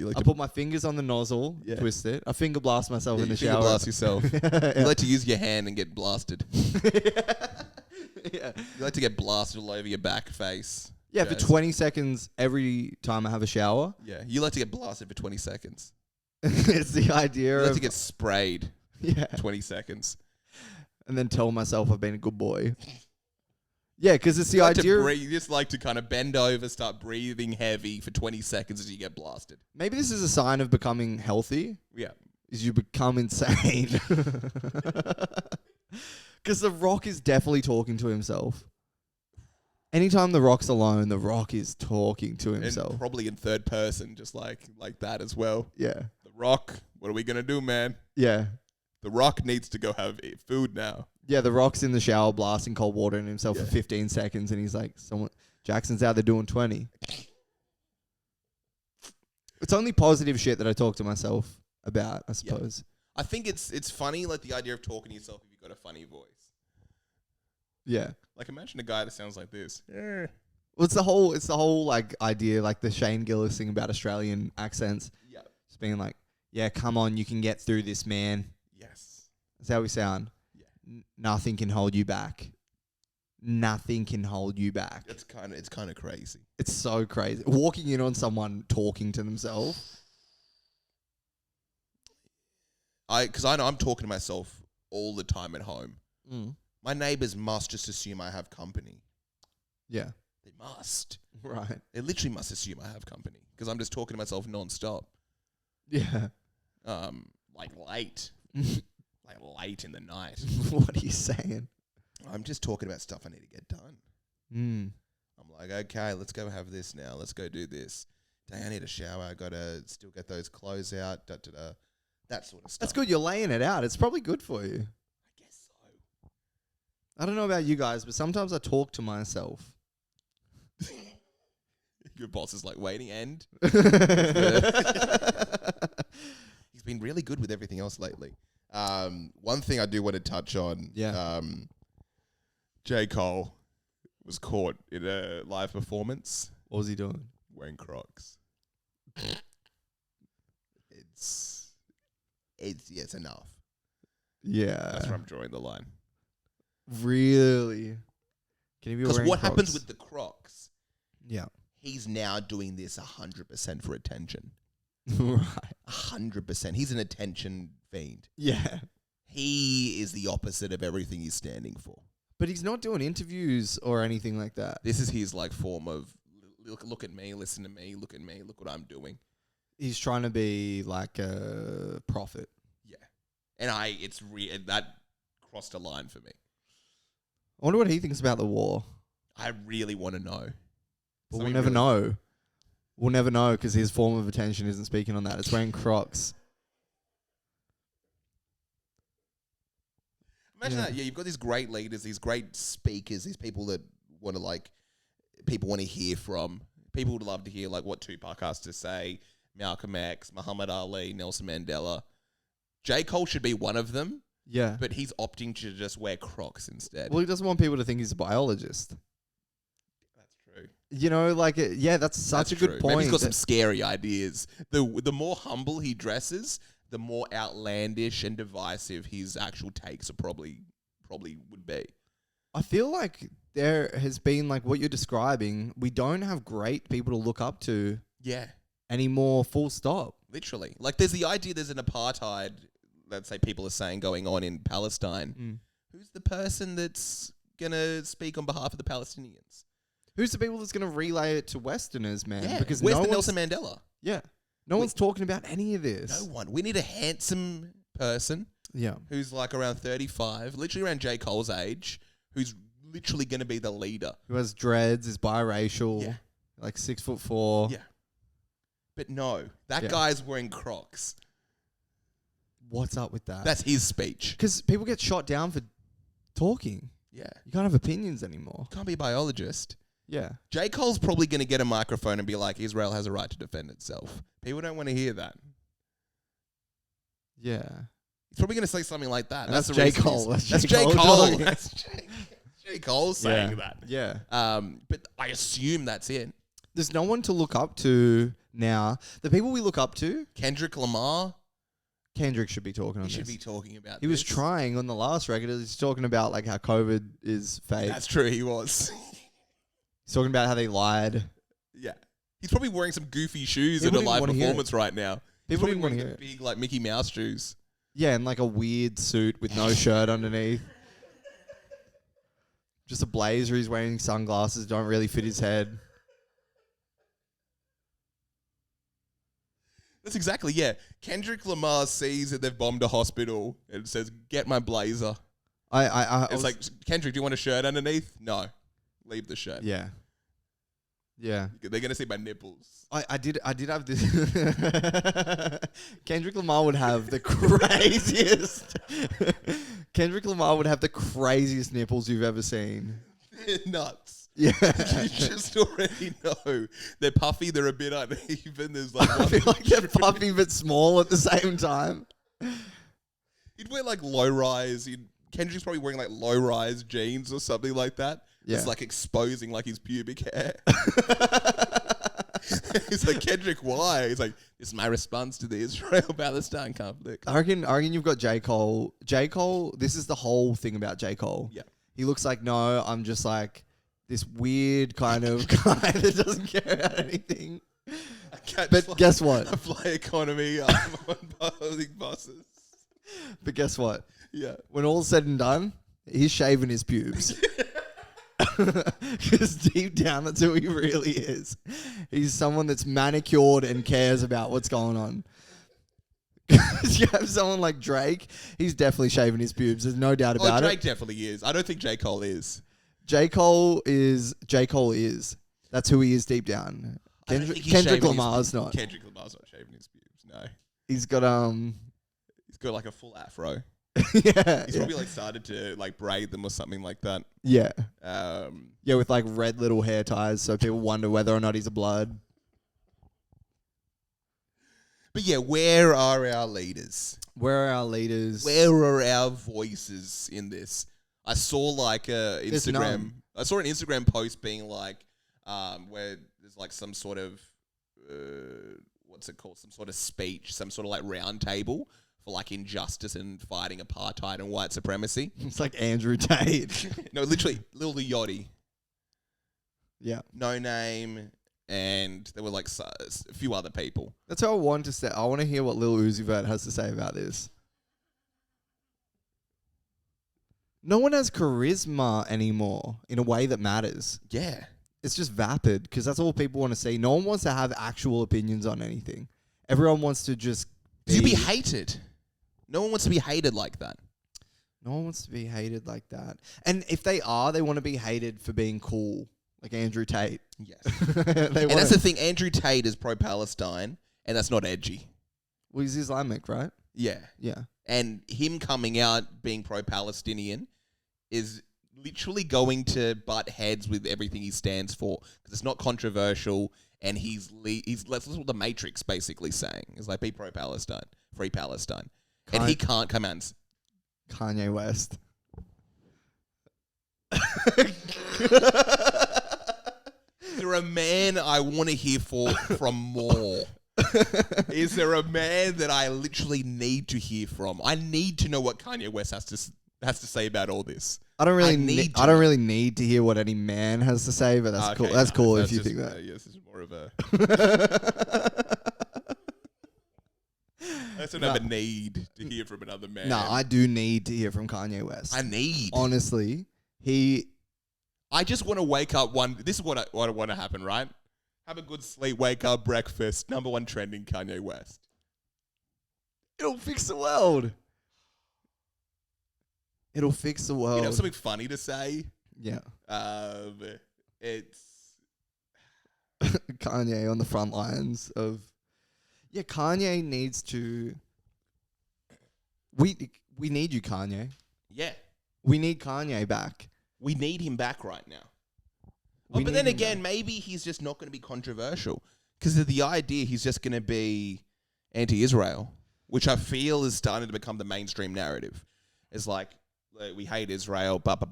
like I to put my fingers on the nozzle, Yeah. twist it. I finger blast myself in the finger shower. blast yourself. Yeah. You like to use your hand and get blasted. Yeah. You like to get blasted all over your back, face. Yeah, for chest. 20 seconds every time I have a shower. Yeah, you like to get blasted for 20 seconds. It's the idea You like of to get sprayed 20 seconds. and then tell myself I've been a good boy. Yeah, because it's the You like to idea. breathe, you just like to kind of bend over, start breathing heavy for 20 seconds as you get blasted. Maybe this is a sign of becoming healthy. Yeah. Is you become insane. Because The Rock is definitely talking to himself. Anytime The Rock's alone, The Rock is talking to himself. And probably in third person, just like that as well. Yeah. The Rock, what are we going to do, man? Yeah. The Rock needs to go have food now. Yeah, The Rock's in the shower blasting cold water in himself Yeah. for 15 seconds, and he's like, Jackson's out there doing 20. It's only positive shit that I talk to myself about, I suppose. I think it's funny, like the idea of talking to yourself if you've got a funny voice. Yeah. Like imagine a guy that sounds like this. Yeah. Well, it's the whole like idea, like the Shane Gillis thing about Australian accents. Yeah. Just being like, yeah, come on, you can get through this, man. Yes. That's how we sound. Yeah. Nothing can hold you back. Nothing can hold you back. It's kind of crazy. It's so crazy. Walking in on someone talking to themselves. Because I know I'm talking to myself all the time at home. Mm. My neighbors must just assume I have company. Yeah. They must. Right. They literally must assume I have company because I'm just talking to myself nonstop. Yeah. Like late, like late in the night. What are you saying? I'm just talking about stuff I need to get done. Mm. I'm like, okay, let's go have this now. Let's go do this. Dang, I need a shower. I gotta still get those clothes out. Da da da. That sort of stuff. That's good. You're laying it out. It's probably good for you. I guess so. I don't know about you guys, but sometimes I talk to myself. Your boss is like waiting and he's been really good with everything else lately. One thing I do want to touch on. Yeah. J. Cole was caught in a live performance What was he doing? wearing Crocs. It's enough. Yeah. That's where I'm drawing the line. Really? Can he be Because wearing what happens Crocs? with the Crocs? Yeah. He's now doing this 100% for attention. Right. 100%. He's an attention fiend. Yeah. He is the opposite of everything he's standing for. But he's not doing interviews or anything like that. This is his like form of look at me, listen to me, look at me, look what I'm doing. He's trying to be like a prophet. Yeah, and that crossed a line for me. I wonder what he thinks about the war. I really want to know. But we'll never know. We'll never know because his form of attention isn't speaking on that. It's wearing Crocs. Imagine that. Yeah, you've got these great leaders, these great speakers, these people that want to people want to hear from. People would love to hear like what Tupac has to say, Malcolm X, Muhammad Ali, Nelson Mandela. J. Cole should be one of them, Yeah. but he's opting to just wear Crocs instead. Well, he doesn't want people to think he's a biologist. That's true. You know, like, that's such a good point. Maybe he's got some scary ideas. The more humble he dresses, the more outlandish and divisive his actual takes are probably would be. I feel like there has been, like what you're describing, we don't have great people to look up to Yeah. anymore, full stop. Literally. Like there's the idea there's an apartheid, let's say people are saying going on in Palestine. Mm. Who's the person that's going to speak on behalf of the Palestinians? Who's the people that's going to relay it to Westerners, man? Yeah. Because Where's no the one's, Nelson Mandela? yeah, no one's talking about any of this. No one. We need a handsome person Yeah. who's like around 35, literally around J. Cole's age, who's literally going to be the leader. Who has dreads, is biracial, Yeah. like 6'4". Yeah. But no, that Yeah. guy's wearing Crocs. What's up with that? That's his speech. Because people get shot down for talking. Yeah. You can't have opinions anymore. Can't be a biologist. Yeah. J. Cole's probably going to get a microphone and be like, Israel has a right to defend itself. People don't want to hear that. Yeah. He's probably going to say something like that. And that's the J. reason Cole. That's That's J. J. Cole Cole. talking. That's J. Cole saying that. Yeah. But I assume that's it. There's no one to look up to now. The people we look up to, Kendrick Lamar. Kendrick should be talking on He should this. be talking about He was trying on the last record. He's talking about like how COVID is fake. That's true, he was. He's talking about how they lied. Yeah. He's probably wearing some goofy shoes People in a didn't live wanna hear performance right now. He's People probably didn't want wearing to the hear it. big like Mickey Mouse shoes. Yeah, and like a weird suit with no shirt underneath. Just a blazer. He's wearing sunglasses. Don't really fit his head. That's exactly, yeah. Kendrick Lamar sees that they've bombed a hospital and says, "Get my blazer." It's like, Kendrick, do you want a shirt underneath? No. Leave the shirt. yeah. Yeah. They're going to see my nipples. I did have this. Kendrick Lamar would have the craziest. Kendrick Lamar would have the craziest nipples you've ever seen. They're nuts. Yeah. You just already know. They're puffy, they're a bit uneven. There's like I feel like they're puffy but small at the same time. He'd wear like low-rise. Kendrick's probably wearing like low-rise jeans or something like that. Yeah. It's like exposing like his pubic hair. He's like, Kendrick, why? He's like, this is my response to the Israel-Palestine conflict. I reckon you've got J. Cole. J. Cole, this is the whole thing about J. Cole. Yeah. He looks like, no, I'm just like this weird kind of guy that doesn't care about anything. But guess what? I fly economy on public buses. But guess what? Yeah. When all's said and done, he's shaving his pubes. Because deep down, that's who he really is. He's someone that's manicured and cares about what's going on. You have someone like Drake, he's definitely shaving his pubes. There's no doubt about Drake it. definitely is. I don't think J. Cole is. J. Cole is. That's who he is deep down. Kendrick Lamar's not. Kendrick Lamar's not shaving his pubes. No. He's got He's got like a full afro. yeah. He's probably like started to like braid them or something like that. Yeah. Yeah, with like red little hair ties, so people wonder whether or not he's a blood. But yeah, where are our leaders? Where are our leaders? Where are our voices in this? I saw like There's Instagram. none. I saw an Instagram post being like, where there's like some sort of what's it called? Some sort of speech, some sort of like round table for like injustice and fighting apartheid and white supremacy. It's like Andrew Tate. No, literally, Lil Yachty, Yeah. No Name, and there were like a few other people. That's how I want to say. I want to hear what Lil Uzi Vert has to say about this. No one has charisma anymore in a way that matters. Yeah. It's just vapid because that's all people want to see. No one wants to have actual opinions on anything. Everyone wants to just To be hated. No one wants to be hated like that. No one wants to be hated like that. And if they are, they want to be hated for being cool, like Andrew Tate. Yes. And that's the thing. Andrew Tate is pro-Palestine, and that's not edgy. Well, he's Islamic, right? Yeah. Yeah. And him coming out being pro-Palestinian is literally going to butt heads with everything he stands for because it's not controversial, and he's that's what the Matrix basically saying. It's like, be pro-Palestine, free Palestine. And he can't come out and Kanye West. Is there a man I want to hear from more? Is there a man that I literally need to hear from? I need to know what Kanye West has to say about all this. I don't really need to hear what any man has to say, but that's cool. That's cool if you think that. Yes, it's more of a. I don't have a need to hear from another man. No, I do need to hear from Kanye West. Honestly, I just want to wake up this is what I want to happen, right? Have a good sleep, wake up, breakfast, number one trending Kanye West. It'll fix the world. It'll fix the world. You know, something funny to say? Yeah. It's Kanye on the front lines of... Yeah, Kanye needs to... We need you, Kanye. Yeah. We need Kanye back. We need him back right now. But then again, maybe he's just not going to be controversial because of the idea he's just going to be anti-Israel, which I feel is starting to become the mainstream narrative. It's like, we hate Israel, and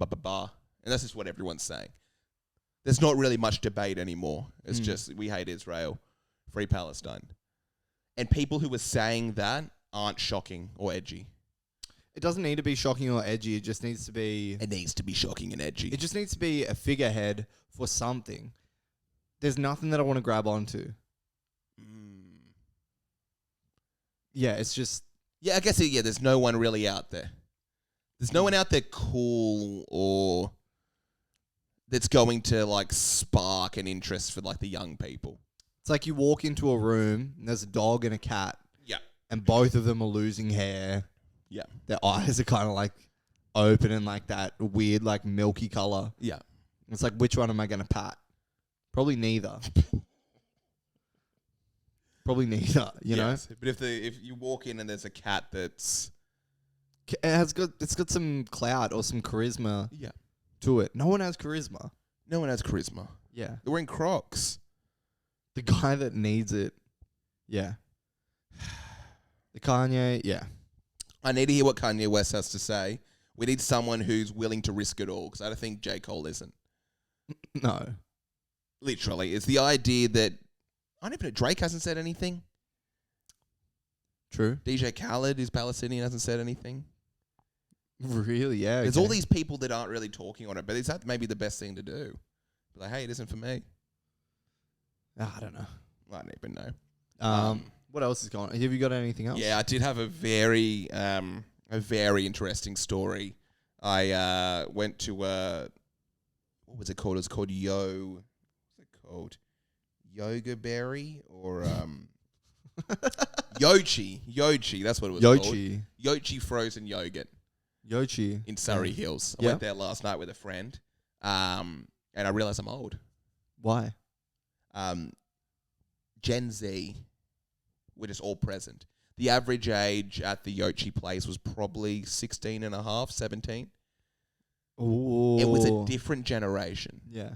that's just what everyone's saying. There's not really much debate anymore. It's just we hate Israel, free Palestine. And people who are saying that aren't shocking or edgy. It doesn't need to be shocking or edgy. It just needs to be... It needs to be shocking and edgy. It just needs to be a figurehead for something. There's nothing that I want to grab onto. Yeah, it's just... Yeah, I guess, there's no one really out there. There's no one out there cool or that's going to, like, spark an interest for, like, the young people. It's like you walk into a room and there's a dog and a cat. Yeah. And both of them are losing hair. Yeah. Their eyes are kind of, like, open and, like, that weird, like, milky color. Yeah. It's like, which one am I going to pat? Probably neither. Probably neither, you know? But if you walk in and there's a cat that's... It's got some clout or some charisma Yeah. to it. No one has charisma. No one has charisma. Yeah. They're wearing Crocs. The guy that needs it. Yeah. The Kanye, yeah. I need to hear what Kanye West has to say. We need someone who's willing to risk it all, because I don't think J. Cole isn't. No. Literally. It's the idea that... I don't even know. Drake hasn't said anything. True. DJ Khaled, who's Palestinian, hasn't said anything. Really? Yeah. There's all these people that aren't really talking on it, but is that maybe the best thing to do? Like, hey, it isn't for me. I don't know. I don't even know. What else is going on? Have you got anything else? Yeah, I did have a very interesting story. I went to what was it called? It was called Yoga Berry or Yochi. That's what it was called. Yochi frozen yogurt. Yochi. In Surrey Hills. I went there last night with a friend, and I realised I'm old. Why? Gen Z were just all present. The average age at the Yochi place was probably 16 and a half, 17. Ooh. It was a different generation. Yeah.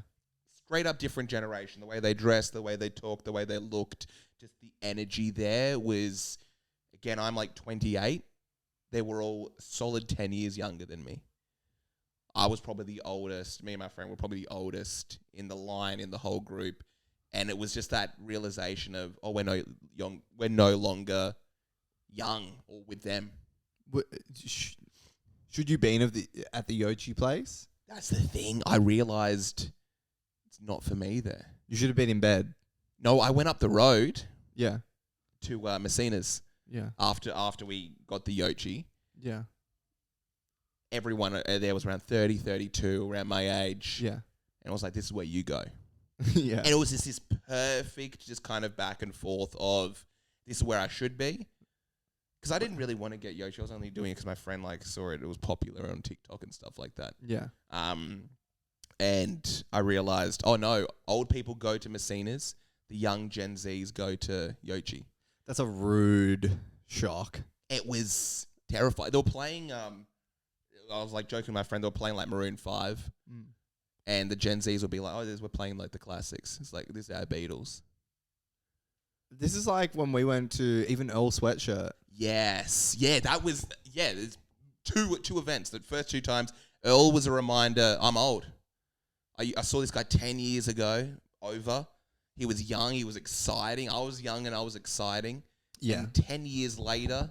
Straight up different generation. The way they dressed, the way they talked, the way they looked, just the energy there was, again, I'm like 28. They were all solid 10 years younger than me. I was probably the oldest. Me and my friend were probably the oldest in the line in the whole group. And it was just that realization of, we're no longer young or with them. Should you been at the Yochi place? That's the thing. I realized it's not for me there. You should have been in bed. No, I went up the road. Yeah. To Messina's. Yeah. After we got the Yochi. Yeah. Everyone there was around 30, 32, around my age. Yeah. And I was like, this is where you go. Yeah. And it was just this perfect, just kind of back and forth of, this is where I should be. Because I didn't really want to get Yochi. I was only doing it because my friend saw it. It was popular on TikTok and stuff like that. Yeah. And I realized, oh no, old people go to Messina's. The young Gen Zs go to Yochi. That's a rude shock. It was terrifying. They were playing, I was like joking with my friend, they were playing like Maroon 5. And the Gen Zs will be like, we're playing like the classics. It's like, this is our Beatles. This is like when we went to even Earl Sweatshirt. Yes. Yeah, that was, there's two events. The first two times, Earl was a reminder, I'm old. I saw this guy 10 years ago, over. He was young, he was exciting. I was young and I was exciting. Yeah. And 10 years later,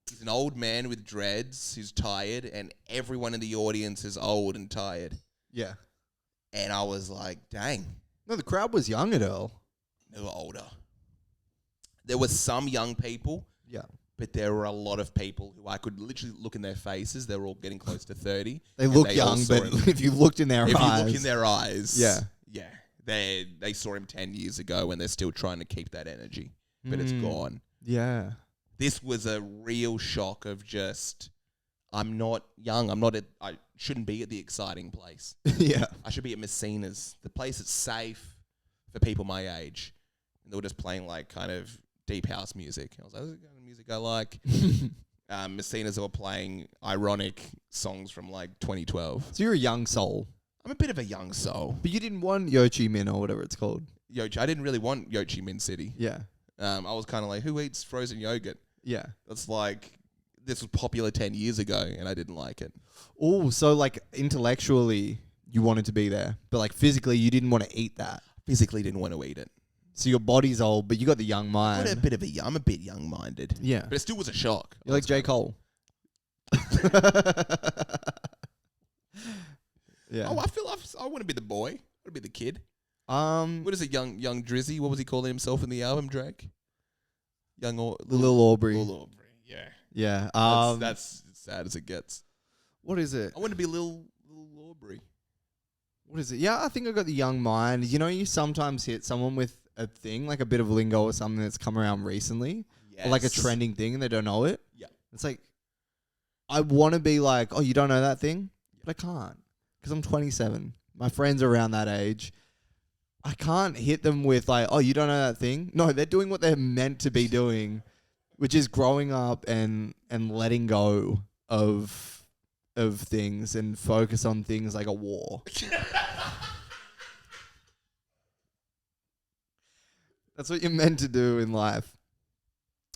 he's an old man with dreads who's tired, and everyone in the audience is old and tired. Yeah. And I was like, dang. No, the crowd was young at Earl. They were older. There were some young people. Yeah. But there were a lot of people who I could literally look in their faces. They were all getting close to 30. They look young, but if you looked in their eyes. If you look in their eyes. Yeah. Yeah. They saw him 10 years ago and they're still trying to keep that energy. But it's gone. Yeah. This was a real shock of just, I'm not young. I shouldn't be at the exciting place. Yeah. I should be at Messina's, the place that's safe for people my age. And they were just playing like kind of deep house music. I was like, this is the kind of music I like. Messina's were playing ironic songs from like 2012. So you're a young soul. I'm a bit of a young soul. But you didn't want Yochi Min or whatever it's called. I didn't really want Yochi Min City. Yeah. I was kind of like, who eats frozen yogurt? Yeah. It's like, this was popular 10 years ago and I didn't like it. Oh, so like intellectually, you wanted to be there, but like physically you didn't want to eat that. Physically didn't want to eat it. So your body's old, but you got the young mind. I'm a bit young-minded. Yeah. But it still was a shock. You're like J. Cole. Yeah. Oh, I want to be the boy. I want to be the kid. What What is it, young Drizzy? What was he calling himself in the album, Drake? Lil Aubrey. Lil Aubrey, yeah. Yeah. That's as sad as it gets. What is it? I want to be Lil Aubrey. What is it? Yeah, I think I got the young mind. You know, you sometimes hit someone with a thing, like a bit of lingo or something that's come around recently. Yes. Or like a trending thing and they don't know it. Yeah. It's like, I want to be like, oh, you don't know that thing? But I can't. Because I'm 27. My friends are around that age. I can't hit them with like, oh, you don't know that thing? No, they're doing what they're meant to be doing, which is growing up and letting go of things and focus on things like a war. That's what you're meant to do in life.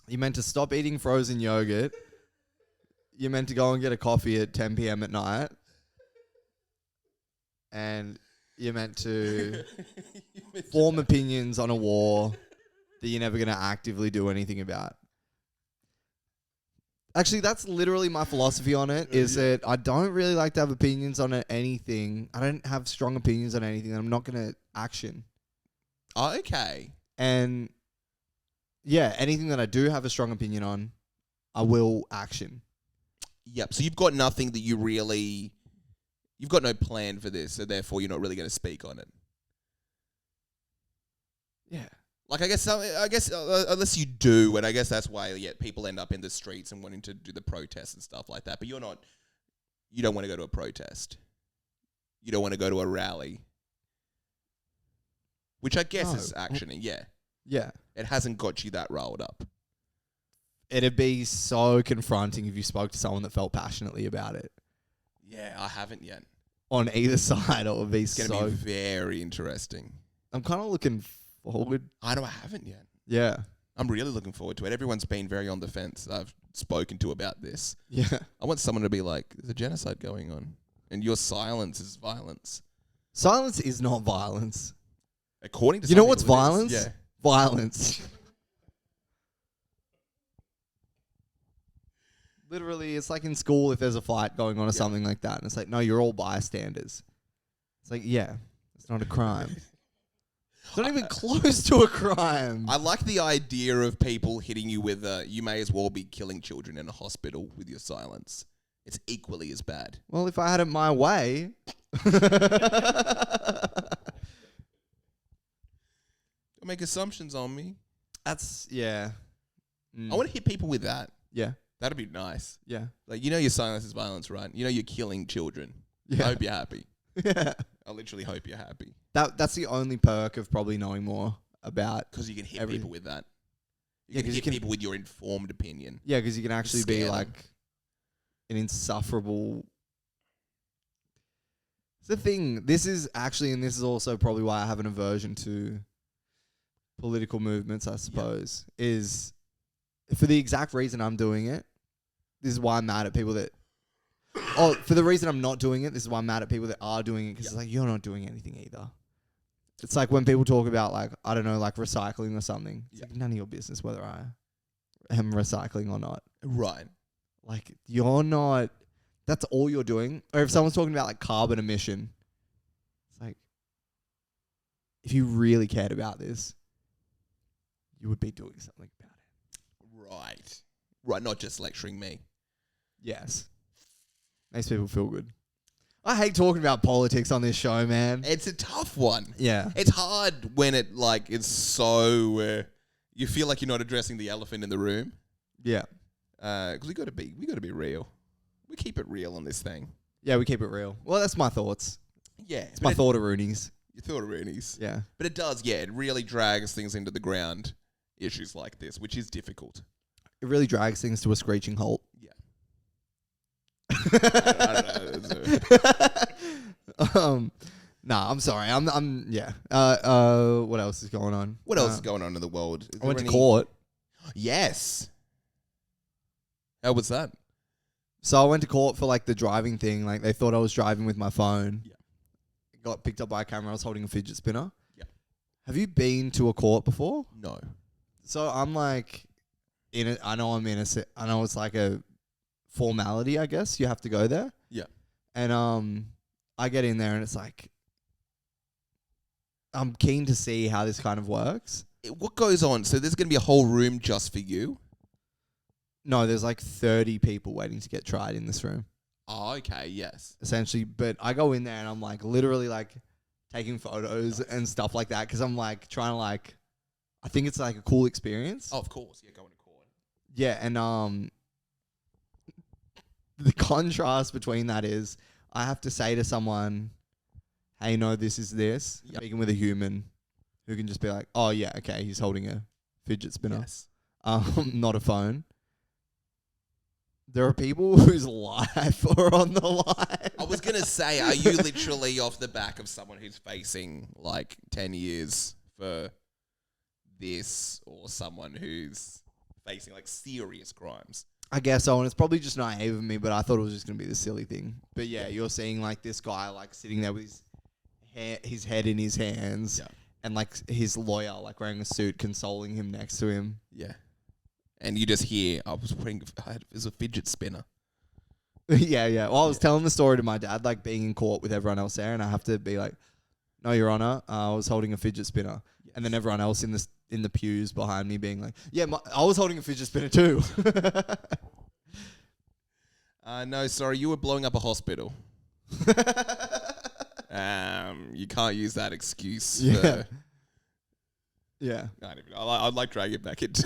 You're meant to stop eating frozen yogurt. You're meant to go and get a coffee at 10 p.m. at night. And you're meant to form opinions on a war that you're never going to actively do anything about. Actually, that's literally my philosophy on it, is that I don't really like to have opinions on anything. I don't have strong opinions on anything that I'm not going to action. Oh, okay. And yeah, anything that I do have a strong opinion on, I will action. Yep. So you've got nothing that you've got no plan for this, so therefore you're not really going to speak on it. Yeah. Like, I guess unless you do, and I guess that's why people end up in the streets and wanting to do the protests and stuff like that. But you don't want to go to a protest. You don't want to go to a rally. Which I guess is actioning, yeah. Yeah. It hasn't got you that riled up. It'd be so confronting if you spoke to someone that felt passionately about it. Yeah, I haven't yet. On either side, it would be It's going to be very interesting. I'm kind of looking forward. I haven't yet. Yeah. I'm really looking forward to it. Everyone's been very on the fence I've spoken to about this. Yeah. I want someone to be like, there's a genocide going on. And your silence is violence. Silence is not violence. According to you some know what's people, it is. violence? Yeah. Violence. Literally, it's like in school if there's a fight going on or something like that. And it's like, no, you're all bystanders. It's like, yeah, it's not a crime. It's not even close to a crime. I like the idea of people hitting you with you may as well be killing children in a hospital with your silence. It's equally as bad. Well, if I had it my way. Don't make assumptions on me. That's, yeah. I want to hit people with that. Yeah. That'd be nice. Yeah. Like, your silence is violence, right? You're killing children. Yeah. I hope you're happy. Yeah. I literally hope you're happy. That's the only perk of probably knowing more about. Because you can hit everything. people with that. Yeah, You can hit people with your informed opinion. Yeah, because you can actually be Scare them. like an insufferable. It's the thing. This is actually, and this is also probably why I have an aversion to political movements, I suppose, is for the exact reason I'm doing it. This is why I'm mad at people that. Oh, for the reason I'm not doing it, this is why I'm mad at people that are doing it, because it's like, you're not doing anything either. It's like when people talk about, like, I don't know, like recycling or something. It's like none of your business whether I am recycling or not. Right. Like, you're not, that's all you're doing. Or if someone's talking about like carbon emission, it's like, if you really cared about this, you would be doing something about it. Right. Right, not just lecturing me. Yes. Makes people feel good. I hate talking about politics on this show, man. It's a tough one. Yeah. It's hard when it it's so you feel like you're not addressing the elephant in the room. Yeah. Because we got to be real. We keep it real on this thing. Yeah, we keep it real. Well, that's my thoughts. Yeah. It's my thought of Rooney's. Your thought of Rooney's. Yeah. But it does, it really drags things into the ground, issues like this, which is difficult. It really drags things to a screeching halt. Yeah. I don't know. Nah, I'm sorry. Yeah. What else is going on? What else is going on in the world? I went to court. Yes. How was that? So I went to court for like the driving thing. Like they thought I was driving with my phone. Yeah. got picked up by a camera. I was holding a fidget spinner. Yeah. Have you been to a court before? No. So I'm like, I know it's like a formality, I guess. You have to go there. Yeah. And I get in there and it's like, I'm keen to see how this kind of works. What goes on? So there's going to be a whole room just for you? No, there's like 30 people waiting to get tried in this room. Oh, okay, yes. Essentially, but I go in there and I'm like literally like taking photos and stuff like that because I'm like trying to like, I think it's like a cool experience. Oh, of course. Yeah, going to court. Yeah, and the contrast between that is I have to say to someone, hey, no, this is this. Yep. Speaking with a human who can just be like, oh, yeah, okay, he's holding a fidget spinner. Yes. Not a phone. There are people whose life are on the line. I was going to say, are you literally off the back of someone who's facing like 10 years for this or someone who's facing like serious crimes? I guess so, and it's probably just naive of me, but I thought it was just going to be the silly thing. But yeah, you're seeing like this guy like sitting there with his head in his hands, Yeah. and like his lawyer like wearing a suit consoling him next to him. Yeah. And you just hear, it was a fidget spinner. Yeah. Well, I was telling the story to my dad, like being in court with everyone else there, and I have to be like, no, Your Honor, I was holding a fidget spinner. Yes. And then everyone else in the pews behind me being like, yeah, I was holding a fidget spinner too. No, sorry, you were blowing up a hospital. You can't use that excuse. Yeah. Yeah. I'd like drag it back into.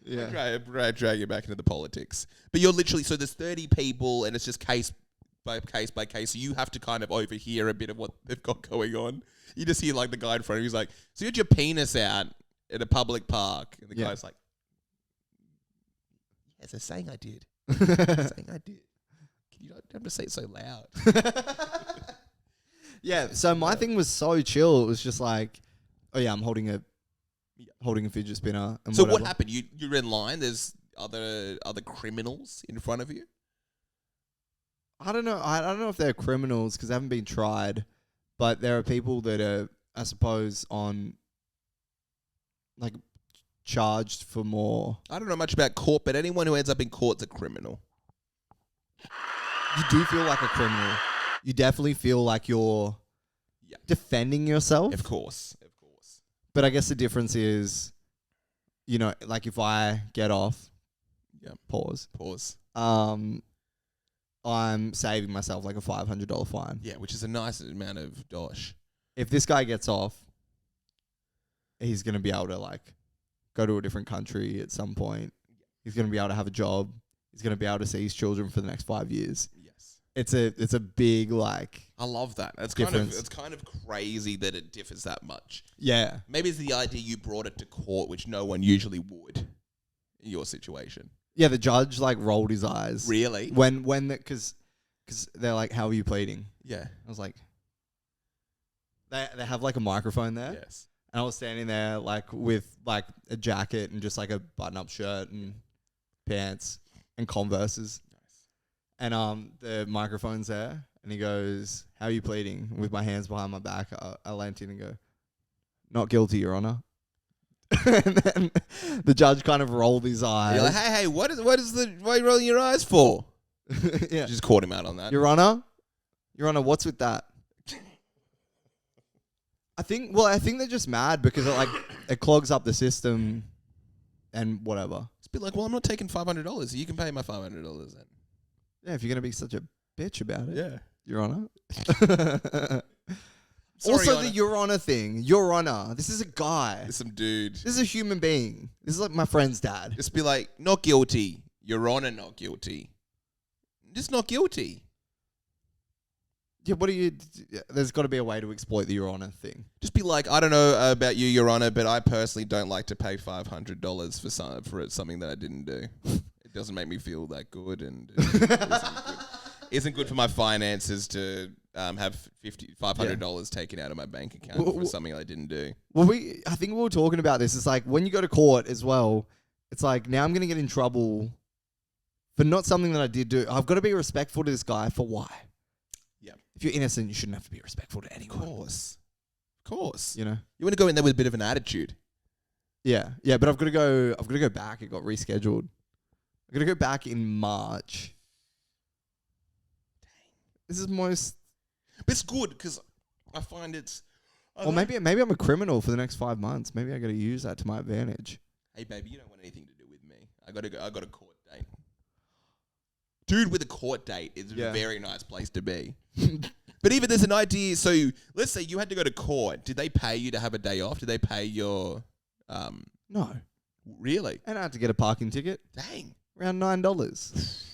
Yeah. Drag it back into the politics. But you're literally, so there's 30 people and it's just case by case. So you have to kind of overhear a bit of what they've got going on. You just hear like the guy in front of you who's like, so you had your penis out at a public park. And the guy's like, yes, they're saying I did. Saying I did. Can you not have to say it so loud? Yeah, so my thing was so chill. It was just like, oh yeah, I'm holding a fidget spinner. And so whatever. what happened? You're in line. There's other criminals in front of you. I don't know. I don't know if they're criminals because they haven't been tried, but there are people that are, I suppose, on like charged for more. I don't know much about court, but anyone who ends up in court's a criminal. You do feel like a criminal. You definitely feel like you're defending yourself. Of course. But I guess the difference is, you know, like if I get off, pause. I'm saving myself like a $500 fine. Yeah, which is a nice amount of dosh. If this guy gets off, he's going to be able to like go to a different country at some point. He's going to be able to have a job. He's going to be able to see his children for the next 5 years. Yes. It's a big like. I love that. It's kind of crazy that it differs that much. Yeah. Maybe it's the idea you brought it to court, which no one usually would in your situation. Yeah, the judge like rolled his eyes. Really? Because they're like, how are you pleading? Yeah. I was like, they have like a microphone there. Yes. And I was standing there like with like a jacket and just like a button-up shirt and pants and Converses. Nice. And the microphone's there, and he goes, "How are you pleading?" With my hands behind my back, I leant in and go, "Not guilty, Your Honor." And then the judge kind of rolled his eyes. You're like, hey, why are you rolling your eyes for? Yeah. Just caught him out on that. Your Honor, what's with that? I think they're just mad because it clogs up the system and whatever. It's a bit like, well, I'm not taking $500. You can pay my $500 then. Yeah, if you're going to be such a bitch about it. Yeah. Your Honor. Sorry, also, Honor. the Your Honor thing. Your Honor. This is a guy. There's some dude. This is a human being. This is like my friend's dad. Just be like, not guilty. Your Honor, not guilty. Just not guilty. Yeah, there's got to be a way to exploit the Your Honor thing. Just be like, I don't know about you, Your Honor, but I personally don't like to pay $500 for something that I didn't do. It doesn't make me feel that good, and isn't good for my finances to have $500 taken out of my bank account for something I didn't do. Well, I think we were talking about this. It's like when you go to court as well, it's like now I'm going to get in trouble for not something that I did do. I've got to be respectful to this guy for why. Yeah. If you're innocent, you shouldn't have to be respectful to Of anyone. course. Of course. You know? You want to go in there with a bit of an attitude. Yeah. Yeah, but I've got to go back. It got rescheduled. I've got to go back in March. Dang. This is most... But it's good because I find it's... Or maybe I'm a criminal for the next 5 months. Maybe I got to use that to my advantage. Hey, baby, you don't want anything to do with me. I got a court date. Dude with a court date is a very nice place to be. But even there's an idea. So let's say you had to go to court. Did they pay you to have a day off? Did they pay your... No. Really? And I had to get a parking ticket. Dang. Around $9.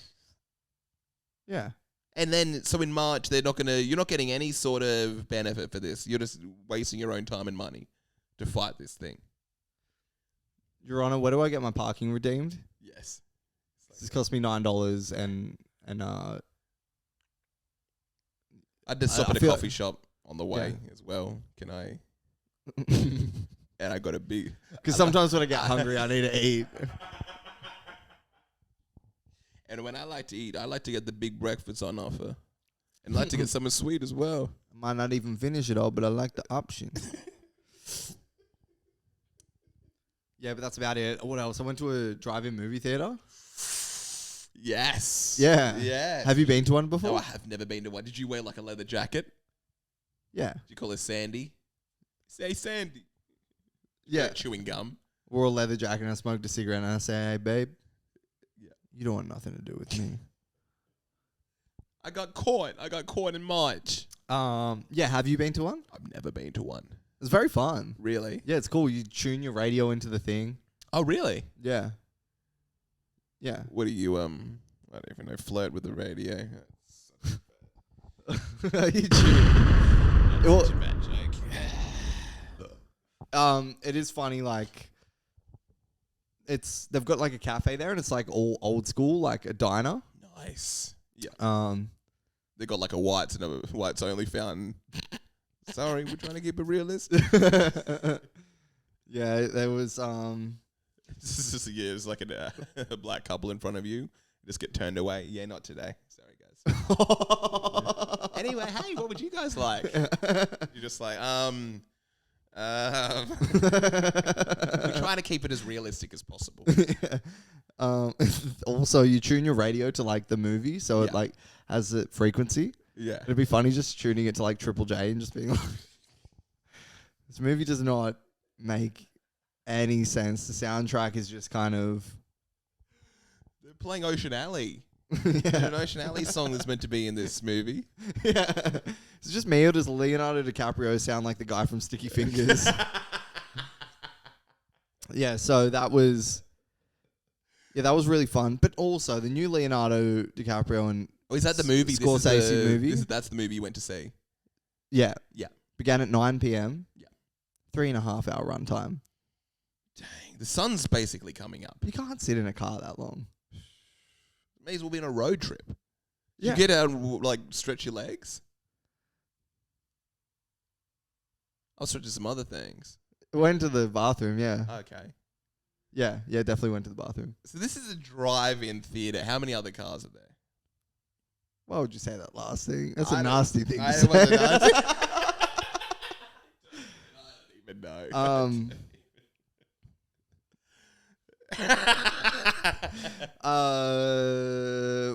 Yeah. And then, so in March, you're not getting any sort of benefit for this. You're just wasting your own time and money to fight this thing. Your Honor, where do I get my parking redeemed? Yes. This cost me $9 and I'd just stop at a coffee shop on the way as well. Can I? And I got a big... Because sometimes when I get hungry, I need to eat. And when I like to eat, I like to get the big breakfast on offer. And I like to get something sweet as well. I might not even finish it all, but I like the option. Yeah, but that's about it. What else? I went to a drive-in movie theater. Yes. Yeah. Yeah. Have you been to one before? No, I have never been to one. Did you wear like a leather jacket? Yeah. Did you call her Sandy? Say Sandy. Yeah. Chewing gum. Wore a leather jacket and I smoked a cigarette and I say, hey, babe. Yeah. You don't want nothing to do with me. I got caught in March. Yeah, have you been to one? I've never been to one. It's very fun. Really? Yeah, it's cool. You tune your radio into the thing. Oh, really? Yeah. Yeah. What do you, I don't even know, flirt with the radio? You tune. Well, Such a bad joke. It is funny, like, they've got like a cafe there and it's like all old school, like a diner. Nice. Yeah. They got like a whites and a whites only fountain. Sorry, we're trying to keep it realistic. Yeah, there was This is just it's like a black couple in front of you. Just get turned away. Yeah, not today. Sorry, guys. Anyway, hey, what would you guys like? You're just like, we're trying to keep it as realistic as possible. Also, you tune your radio to like the movie, so it like has a frequency. Yeah. It'd be funny just tuning it to like Triple J and just being like, this movie does not make any sense. The soundtrack is just kind of... They're playing Ocean Alley. Yeah. An Ocean Alley song that's meant to be in this movie. Yeah. Is it just me or does Leonardo DiCaprio sound like the guy from Sticky Fingers? Yeah, so that was really fun. But also the new Leonardo DiCaprio and Is that the movie? Scorsese movie. That's the movie you went to see. Yeah. Yeah. Began at 9 p.m. Yeah. 3.5 hour runtime. Dang, the sun's basically coming up. You can't sit in a car that long. May as well be on a road trip. Yeah. You get out and like stretch your legs. I'll stretch to some other things. Went to the bathroom, yeah. Okay. Yeah, definitely went to the bathroom. So this is a drive-in theater. How many other cars are there? Why would you say that last thing? That's I a don't- nasty thing to I say. wasn't nasty. I don't even know.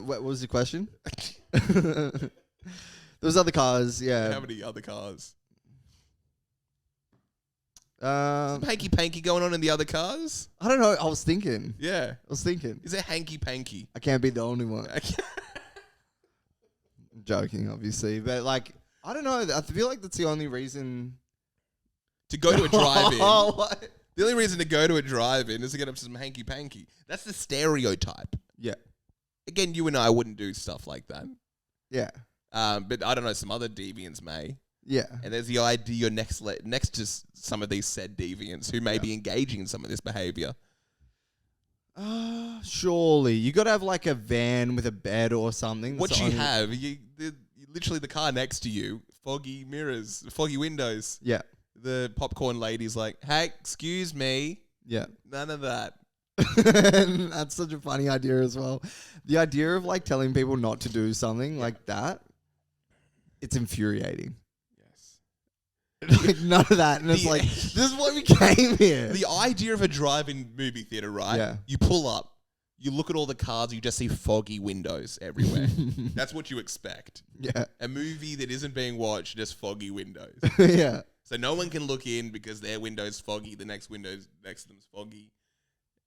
What was the question? Those other cars, yeah. How many other cars? Um, Some hanky-panky going on in the other cars? I don't know. I was thinking. Yeah. Is it hanky-panky? I can't be the only one. I'm joking, obviously, but like, I don't know. I feel like that's the only reason To go to a drive-in. What? The only reason to go to a drive-in is to get up to some hanky-panky. That's the stereotype. Yeah. Again, you and I wouldn't do stuff like that. Yeah. But I don't know, some other deviants may. Yeah. And there's the idea next to some of these said deviants who may be engaging in some of this behavior. Surely. You got to have like a van with a bed or something. What you have, literally the car next to you, foggy mirrors, foggy windows. Yeah. The popcorn lady's like, hey, excuse me. Yeah. None of that. And that's such a funny idea as well. The idea of like telling people not to do something like that, it's infuriating. Yes. Like none of that. And it's like, this is why we came here. The idea of a drive-in movie theater, right? Yeah. You pull up, you look at all the cars, you just see foggy windows everywhere. That's what you expect. Yeah. A movie that isn't being watched, just foggy windows. Yeah. So no one can look in because their window's foggy, the next window next to them's foggy.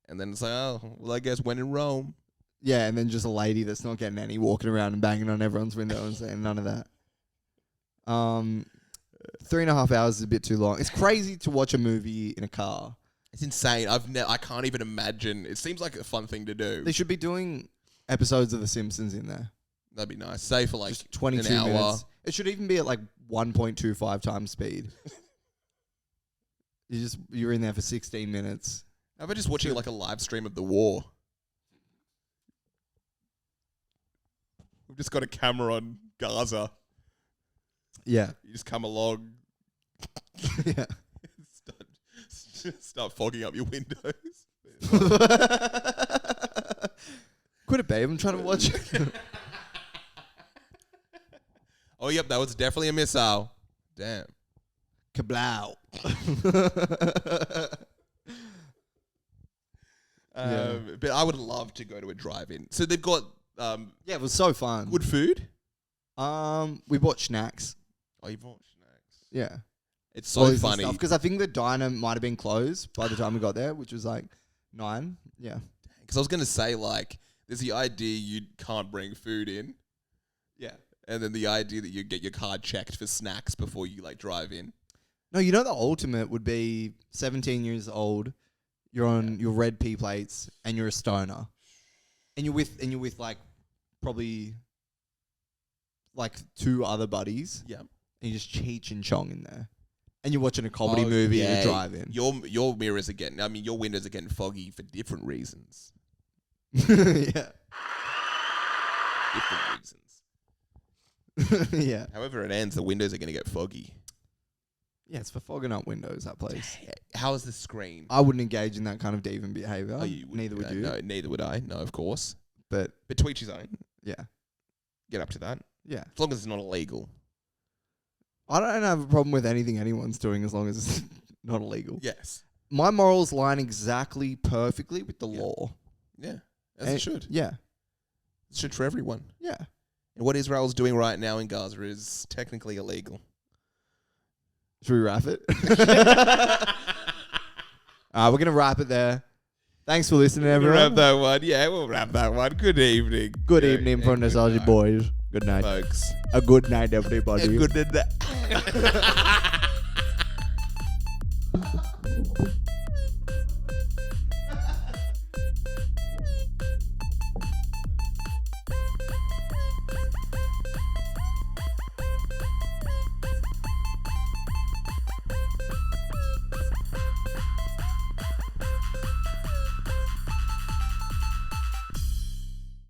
And then it's like, oh, well, I guess when in Rome. Yeah, and then just a lady that's not getting any walking around and banging on everyone's window and saying none of that. 3.5 hours is a bit too long. It's crazy to watch a movie in a car. It's insane. I can't even imagine. It seems like a fun thing to do. They should be doing episodes of The Simpsons in there. That'd be nice. Say for like Just 22 an hour. minutes. It should even be at like 1.25 times speed. You're in there for 16 minutes. How about just watching like a live stream of the war? We've just got a camera on Gaza. Yeah. You just come along. Yeah. Start fogging up your windows. Quit it, babe. I'm trying to watch it. Oh, yep, that was definitely a missile. Damn. Kablow. But I would love to go to a drive-in. So they've got Yeah, it was so fun. good food. We bought snacks. Oh, you've bought snacks. Yeah. It's so funny. Because I think the diner might have been closed by the time we got there, which was like 9. Yeah. Because I was going to say, like, there's the idea you can't bring food in. Yeah. And then the idea that you get your card checked for snacks before you, like, drive in. No, you know the ultimate would be 17 years old, you're on your red P plates, and you're a stoner. And you're with like probably like 2 other buddies. Yeah. And you just cheech and chong in there. And you're watching a comedy movie at a drive-in. Your mirrors are getting, your windows are getting foggy for different reasons. Yeah. Different reasons. Yeah. However it ends, the windows are going to get foggy. Yeah, it's for fogging up windows, that place. How is the screen? I wouldn't engage in that kind of deviant behaviour. Oh, you wouldn't Neither do would that. you. No, neither would I. No, of course. But But to each his own. yeah. Get up to that. Yeah. As long as it's not illegal. I don't have a problem with anything anyone's doing as long as it's not illegal. Yes. My morals line exactly perfectly with the law. Yeah. As it should. Yeah. It should for everyone. Yeah. And what Israel's doing right now in Gaza is technically illegal. Should we wrap it? We're going to wrap it there. Thanks for listening, everyone. We'll wrap that one. Yeah, we'll wrap that one. Good evening. Good evening from the Sausage Boys. Good night. Folks. A good night, everybody. A good night.